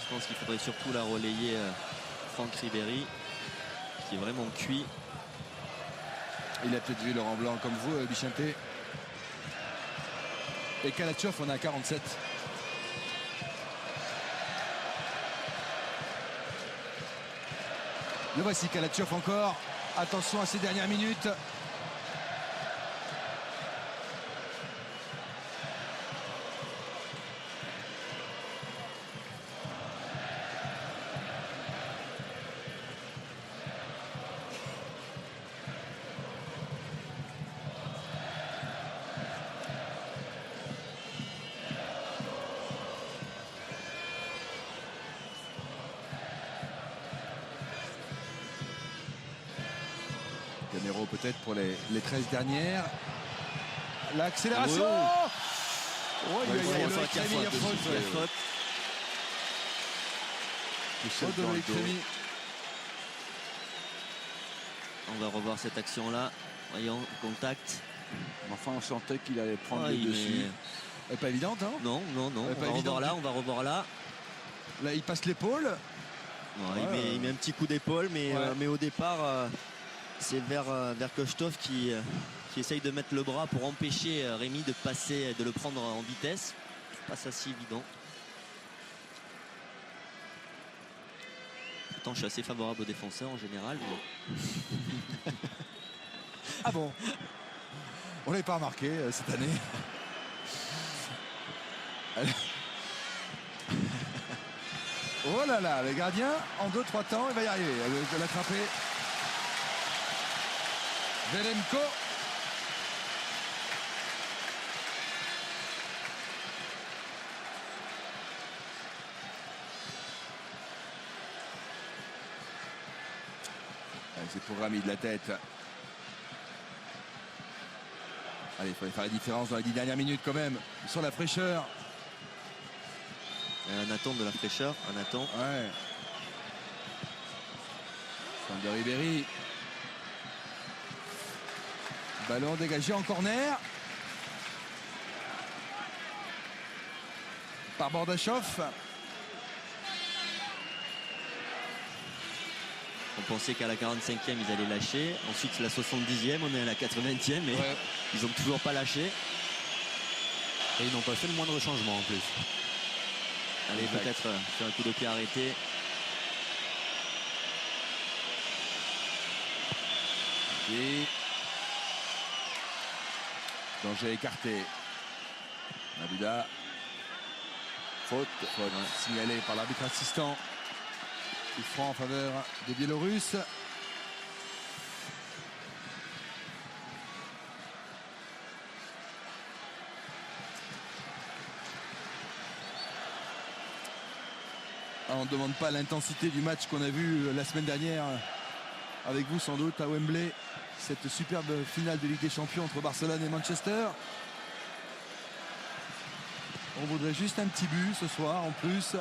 Je pense qu'il faudrait surtout la relayer Franck Ribéry, qui est vraiment cuit. Il a peut-être vu Laurent Blanc comme vous, Bichente. Et Kalatchov, on est à 47. Le voici Kalatchov encore. Attention à ces dernières minutes. Gamero peut-être pour les 13 dernières. L'accélération. Oh, il y a Il y a Loïc faute, il y a Rémy, il y a faute, faute. il y a faute. Faute de Loïc Rémy. On va revoir cette action-là. Voyons, contact. Enfin, on sentait qu'il allait prendre Ah, le il dessus. met- Elle est pas évidente, hein. Non, non, non. Ouais, On pas va évident revoir là, du- on va revoir là. Là, il passe l'épaule. Non, Ouais, il met un petit coup d'épaule, mais, Ouais. mais au départ, c'est vers Kochtov qui essaye de mettre le bras pour empêcher Rémi de passer, de le prendre en vitesse. Pas ça si évident. Pourtant, je suis assez favorable aux défenseurs en général. Mais... Ah bon. On l'avait pas remarqué cette année. Allez. Oh là là, le gardien, en 2-3 temps, il va y arriver. Il va l'attraper. Velenko. Allez, c'est pour Rami de la tête. Allez, il fallait faire la différence dans les 10 dernières minutes quand même. Sur la fraîcheur. Un Nathan de la fraîcheur, un Nathan. Ouais. Fin de Ribéry. Ballon dégagé en corner. Par Bordachov. On pensait qu'à la 45e, ils allaient lâcher. Ensuite, la 70e, on est à la 80e et Ouais. ils n'ont toujours pas lâché. Et ils n'ont pas fait le moindre changement en plus. Allez, Exact. peut-être faire un coup de pied arrêté. Et danger écarté. Nabuda. Faute. Faute signalée par l'arbitre assistant. Coup franc en faveur des Biélorusses. Ah, on ne demande pas l'intensité du match qu'on a vu la semaine dernière avec vous sans doute à Wembley. Cette superbe finale de Ligue des Champions entre Barcelone et Manchester. On voudrait juste un petit but ce soir en plus.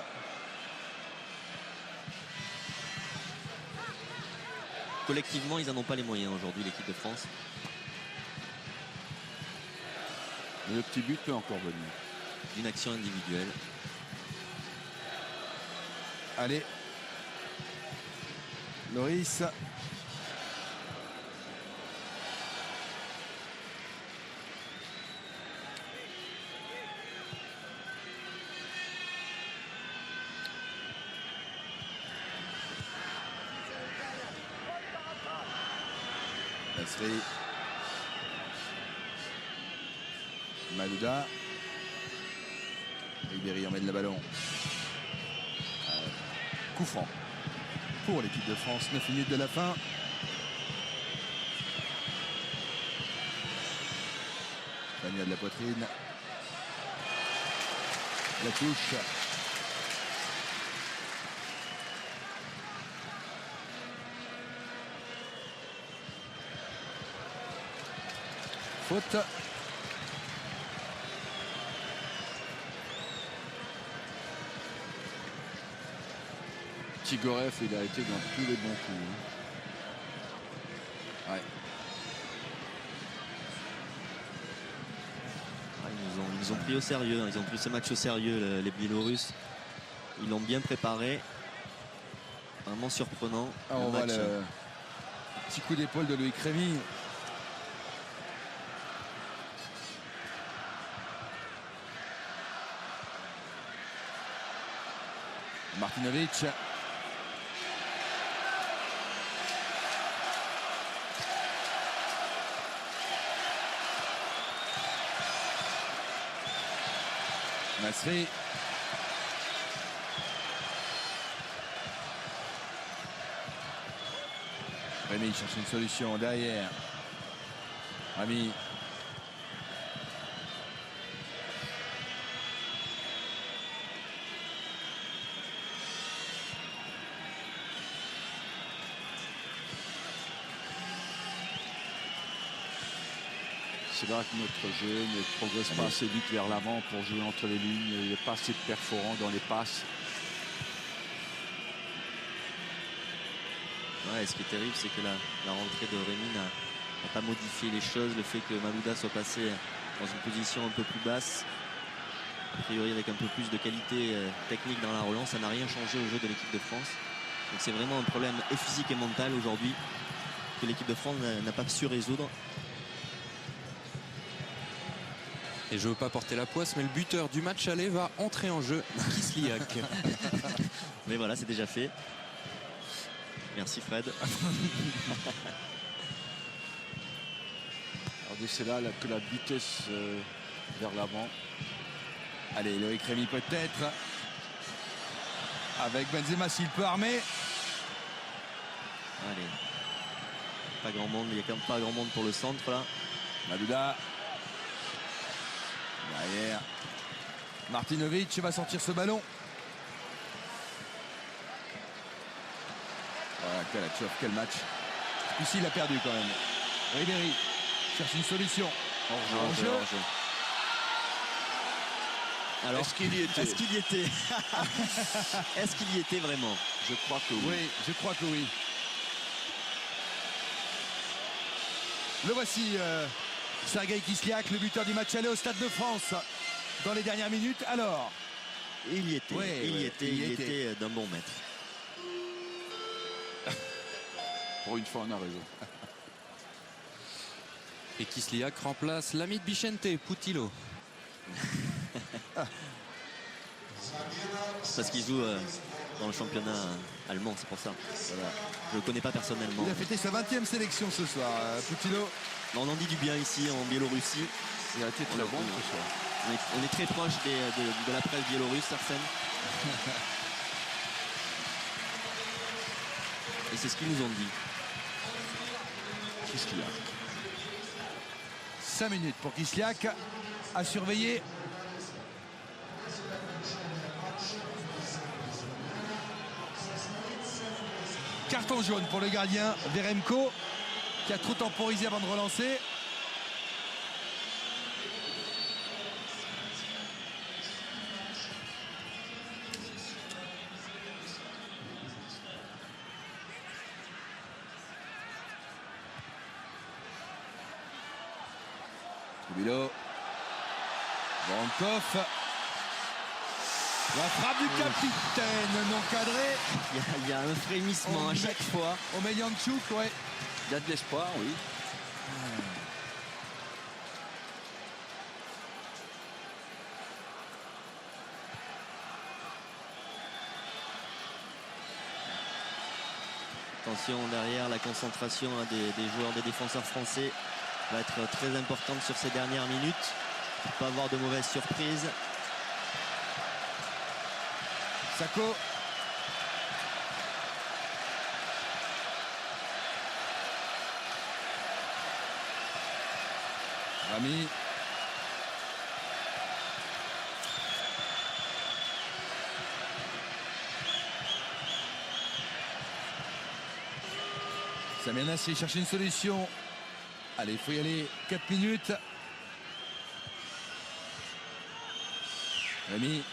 Collectivement, ils n'en ont pas les moyens aujourd'hui, l'équipe de France. Mais le petit but peut encore venir. d'une action individuelle. Allez. Loris. Nasri. Malouda. Ribéry emmène le ballon. Coup franc pour l'équipe de France. 9 minutes de la fin. Daniel de la poitrine. La touche. Faute. Tigorev, il a été dans tous les bons coups. Ouais. Ils nous ont pris au sérieux, hein. Ils ont pris ce match au sérieux, les Biélorusses. Ils l'ont bien préparé. Vraiment surprenant. Ah, on voit le petit coup d'épaule de Loïc Rémy. Martinovic. Nasri. Rémy cherche une solution derrière. Rémy. C'est vrai que notre jeu ne progresse pas assez vite vers l'avant pour jouer entre les lignes. Il n'y a pas assez de perforants dans les passes. Ouais, ce qui est terrible, c'est que la rentrée de Rémy n'a pas modifié les choses. Le fait que Malouda soit passé dans une position un peu plus basse, a priori avec un peu plus de qualité technique dans la relance, ça n'a rien changé au jeu de l'équipe de France. Donc c'est vraiment un problème et physique et mental aujourd'hui que l'équipe de France n'a pas su résoudre. Et je ne veux pas porter la poisse, mais le buteur du match aller va entrer en jeu, Kislyak. Mais voilà, c'est déjà fait. Merci Fred. Regardez, c'est là que la vitesse vers l'avant. Allez, Loïc Rémy peut-être. Avec Benzema s'il peut armer. Allez. Pas grand monde, il n'y a quand même pas grand monde pour le centre là. Malouda. Derrière. Martinovic va sortir ce ballon. Voilà, quel match. Ici, il a perdu quand même. Ribéry cherche une solution. Hors-jeu. Alors, est-ce qu'il y était? Est-ce qu'il y était? Est-ce qu'il y était vraiment? Je crois que oui. Oui, je crois que oui. Le voici, Sergueï Kislyak, le buteur du match aller au Stade de France. Dans les dernières minutes, alors. Il y était, Ouais, il y ouais, était, il y il était. était d'un bon maître. Pour une fois, on a raison. Et Kislyak remplace l'ami de Bichente, Poutillo. Parce qu'il joue dans le championnat allemand, c'est pour ça. Voilà. Je ne le connais pas personnellement. Il a fêté sa 20e sélection ce soir, Poutillo. On en dit du bien ici en Biélorussie. Il a été très bon ce soir. On est très proche de la presse biélorusse, Arsène. Et c'est ce qu'ils nous ont dit. Qu'est-ce qu'il y a? 5 minutes pour Kislyak à surveiller. Carton jaune pour le gardien Veremko qui a trop temporisé avant de relancer. Troubilo. Vankov. La frappe du capitaine non cadré. Il y a un frémissement à chaque fois. Omeyanchuk, ouais. Il y a de l'espoir, oui. Attention derrière, la concentration des joueurs, des défenseurs français va être très importante sur ces dernières minutes. Pour pas avoir de mauvaises surprises. Sako. Rami. Samir Nasri cherche une solution. Allez, il faut y aller. 4 minutes. Rami.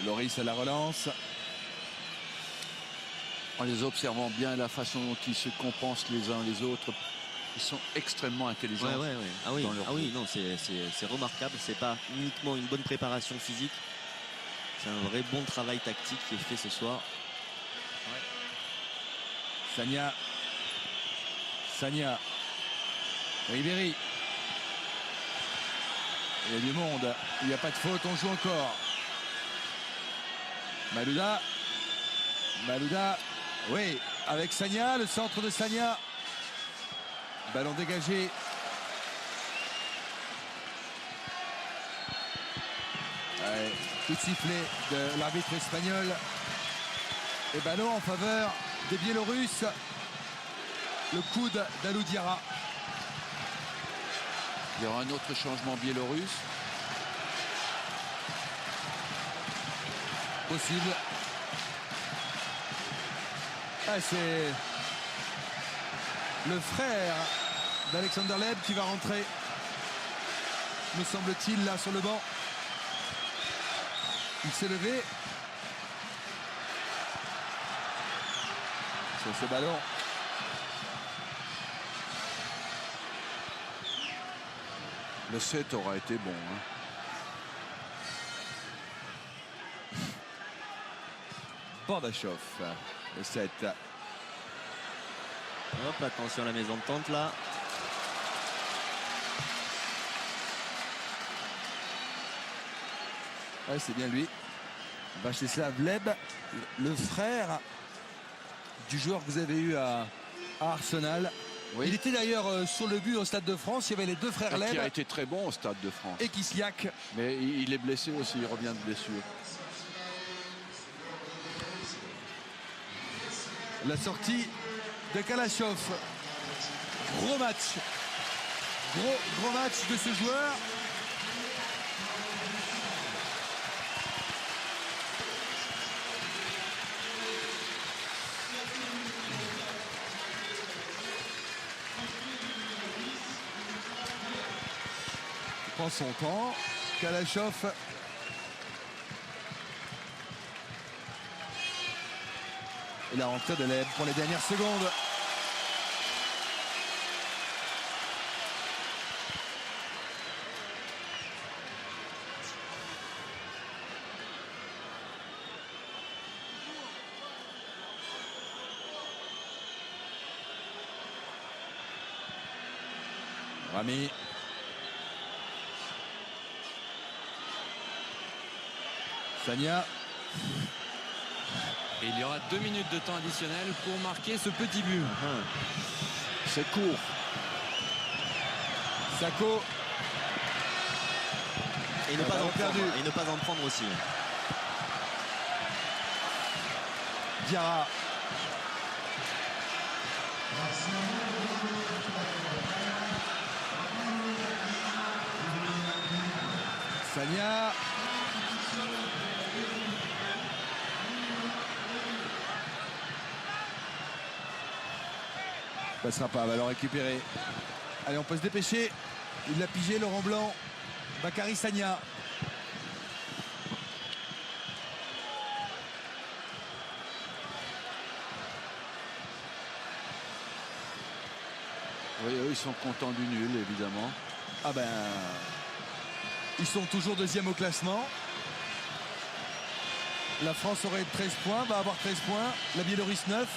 Loris à la relance. En les observant bien, la façon dont ils se compensent les uns les autres, ils sont extrêmement intelligents. Ouais. Ah oui, dans leur jeu. non, c'est remarquable. C'est pas uniquement une bonne préparation physique. C'est un vrai bon travail tactique qui est fait ce soir. Sagna. Ribéry. Il y a du monde. Il n'y a pas de faute, on joue encore. Malouda. Oui, avec Sagna, le centre de Sagna. Ballon dégagé. Ouais, coup de sifflet de l'arbitre espagnol. Et ballon en faveur des Biélorusses. Le coude d'Alou Diarra. Il y aura un autre changement biélorusse. Possible. Ah, c'est le frère d'Alexander Leb qui va rentrer, me semble-t-il, là sur le banc. Il s'est levé sur ce ballon. Le 7 aura été bon. Hein. Bordachov, le 7. Hop, attention à la maison de tente là. Ouais, c'est bien lui. Vacheslav Leb, le frère du joueur que vous avez eu à Arsenal. Oui. Il était d'ailleurs sur le but au Stade de France. Il y avait les deux frères Leb Qui a été très bon au Stade de France. et Kislyak. Mais il est blessé aussi, il revient de blessure. La sortie de Kalachov. Gros match. Gros match de ce joueur. Il prend son temps. Kalachov. Et la rentrée de Leb pour les dernières secondes. Rami. Sagna. Et il y aura 2 minutes de temps additionnel pour marquer ce petit but. C'est court. Sako. Et ne, Ah, pas ballon en prendre, perdu. et ne pas en prendre aussi. Diarra. Sagna. Passera pas, ballon récupéré. Allez, on peut se dépêcher. Il l'a pigé, Laurent Blanc. Bakary Sagna. Oui, eux, ils sont contents du nul, évidemment. Ah ben, ils sont toujours deuxième au classement. La France aurait 13 points, va avoir 13 points. La Biélorussie 9.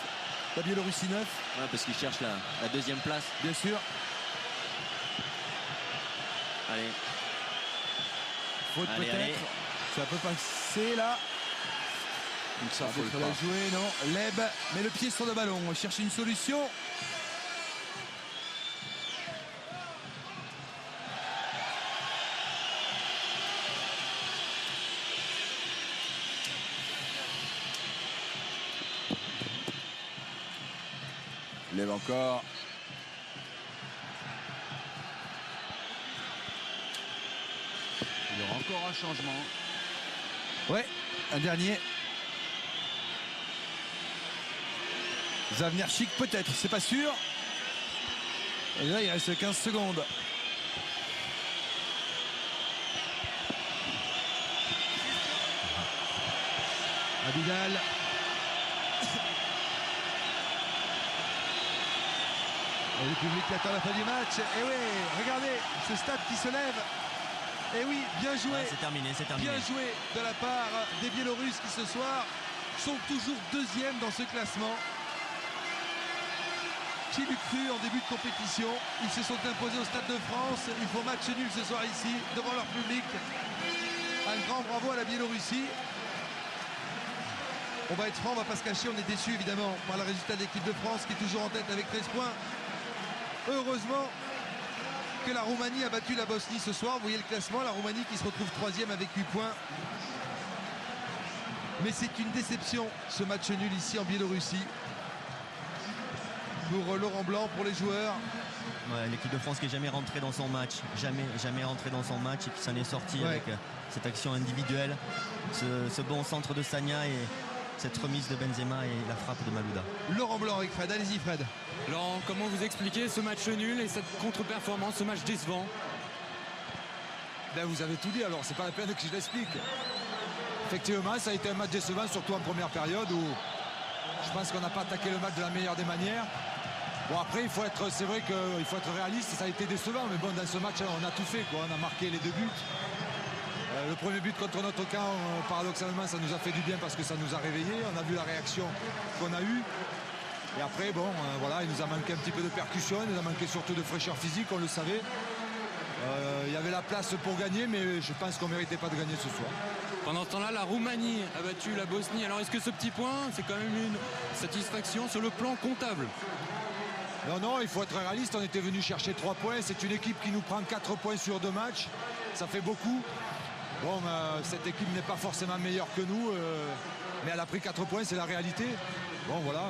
La Biélorussie 9. Ouais, parce qu'ils cherchent la deuxième place. Bien sûr. Allez. Faute Allez, allez. peut-être. Ça peut passer là. Donc ça, faut Peut-être le la pas. jouer, non. Leb met le pied sur le ballon. On cherche une solution. Lève encore. Il y aura encore un changement. Ouais, un dernier. Zavnerchik peut-être, c'est pas sûr. Et là, il reste 15 secondes. Abidal. Et le public qui attend la fin du match. Et oui, regardez ce stade qui se lève. Et oui, bien joué. Ouais, c'est terminé, c'est terminé. Bien joué de la part des Biélorusses qui ce soir sont toujours deuxièmes dans ce classement. Qui l'eût cru en début de compétition? Ils se sont imposés au Stade de France. Ils font match nul ce soir ici, devant leur public. Un grand bravo à la Biélorussie. On va être franc, on va pas se cacher, on est déçus évidemment par le résultat de l'équipe de France qui est toujours en tête avec 13 points. Heureusement que la Roumanie a battu la Bosnie ce soir. Vous voyez le classement, la Roumanie qui se retrouve troisième avec 8 points. Mais c'est une déception ce match nul ici en Biélorussie. Pour Laurent Blanc, pour les joueurs. Ouais, l'équipe de France qui n'est jamais rentrée dans son match. Jamais rentrée dans son match et qui s'en est sortie Ouais. avec cette action individuelle. Ce bon centre de Sagna et cette remise de Benzema et la frappe de Malouda. Laurent Blanc avec Fred. Allez-y Fred. Laurent, comment vous expliquez ce match nul et cette contre-performance, ce match décevant? Ben, vous avez tout dit, alors c'est pas la peine que je l'explique. Effectivement, ça a été un match décevant, surtout en première période où je pense qu'on n'a pas attaqué le match de la meilleure des manières. Bon, après, c'est vrai qu'il faut être réaliste, ça a été décevant, mais bon, dans ce match, on a tout fait, quoi. On a marqué les 2 buts. Le premier but contre notre camp, paradoxalement, ça nous a fait du bien parce que ça nous a réveillés. On a vu la réaction qu'on a eue. Et après, bon, voilà, il nous a manqué un petit peu de percussion, il nous a manqué surtout de fraîcheur physique, on le savait. Il y avait la place pour gagner, mais je pense qu'on ne méritait pas de gagner ce soir. Pendant ce temps-là, la Roumanie a battu la Bosnie. Alors est-ce que ce petit point, c'est quand même une satisfaction sur le plan comptable? Non, il faut être réaliste. On était venu chercher 3 points. C'est une équipe qui nous prend 4 points sur 2 matchs. Ça fait beaucoup. Bon, cette équipe n'est pas forcément meilleure que nous, mais elle a pris 4 points, c'est la réalité. Bon, voilà.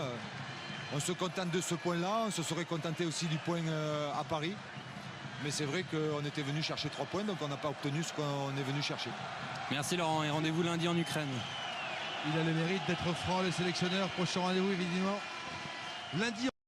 On se contente de ce point-là. On se serait contenté aussi du point à Paris. Mais c'est vrai qu'on était venu chercher 3 points, donc on n'a pas obtenu ce qu'on est venu chercher. Merci Laurent et rendez-vous lundi en Ukraine. Il a le mérite d'être franc, le sélectionneur. Prochain rendez-vous évidemment lundi.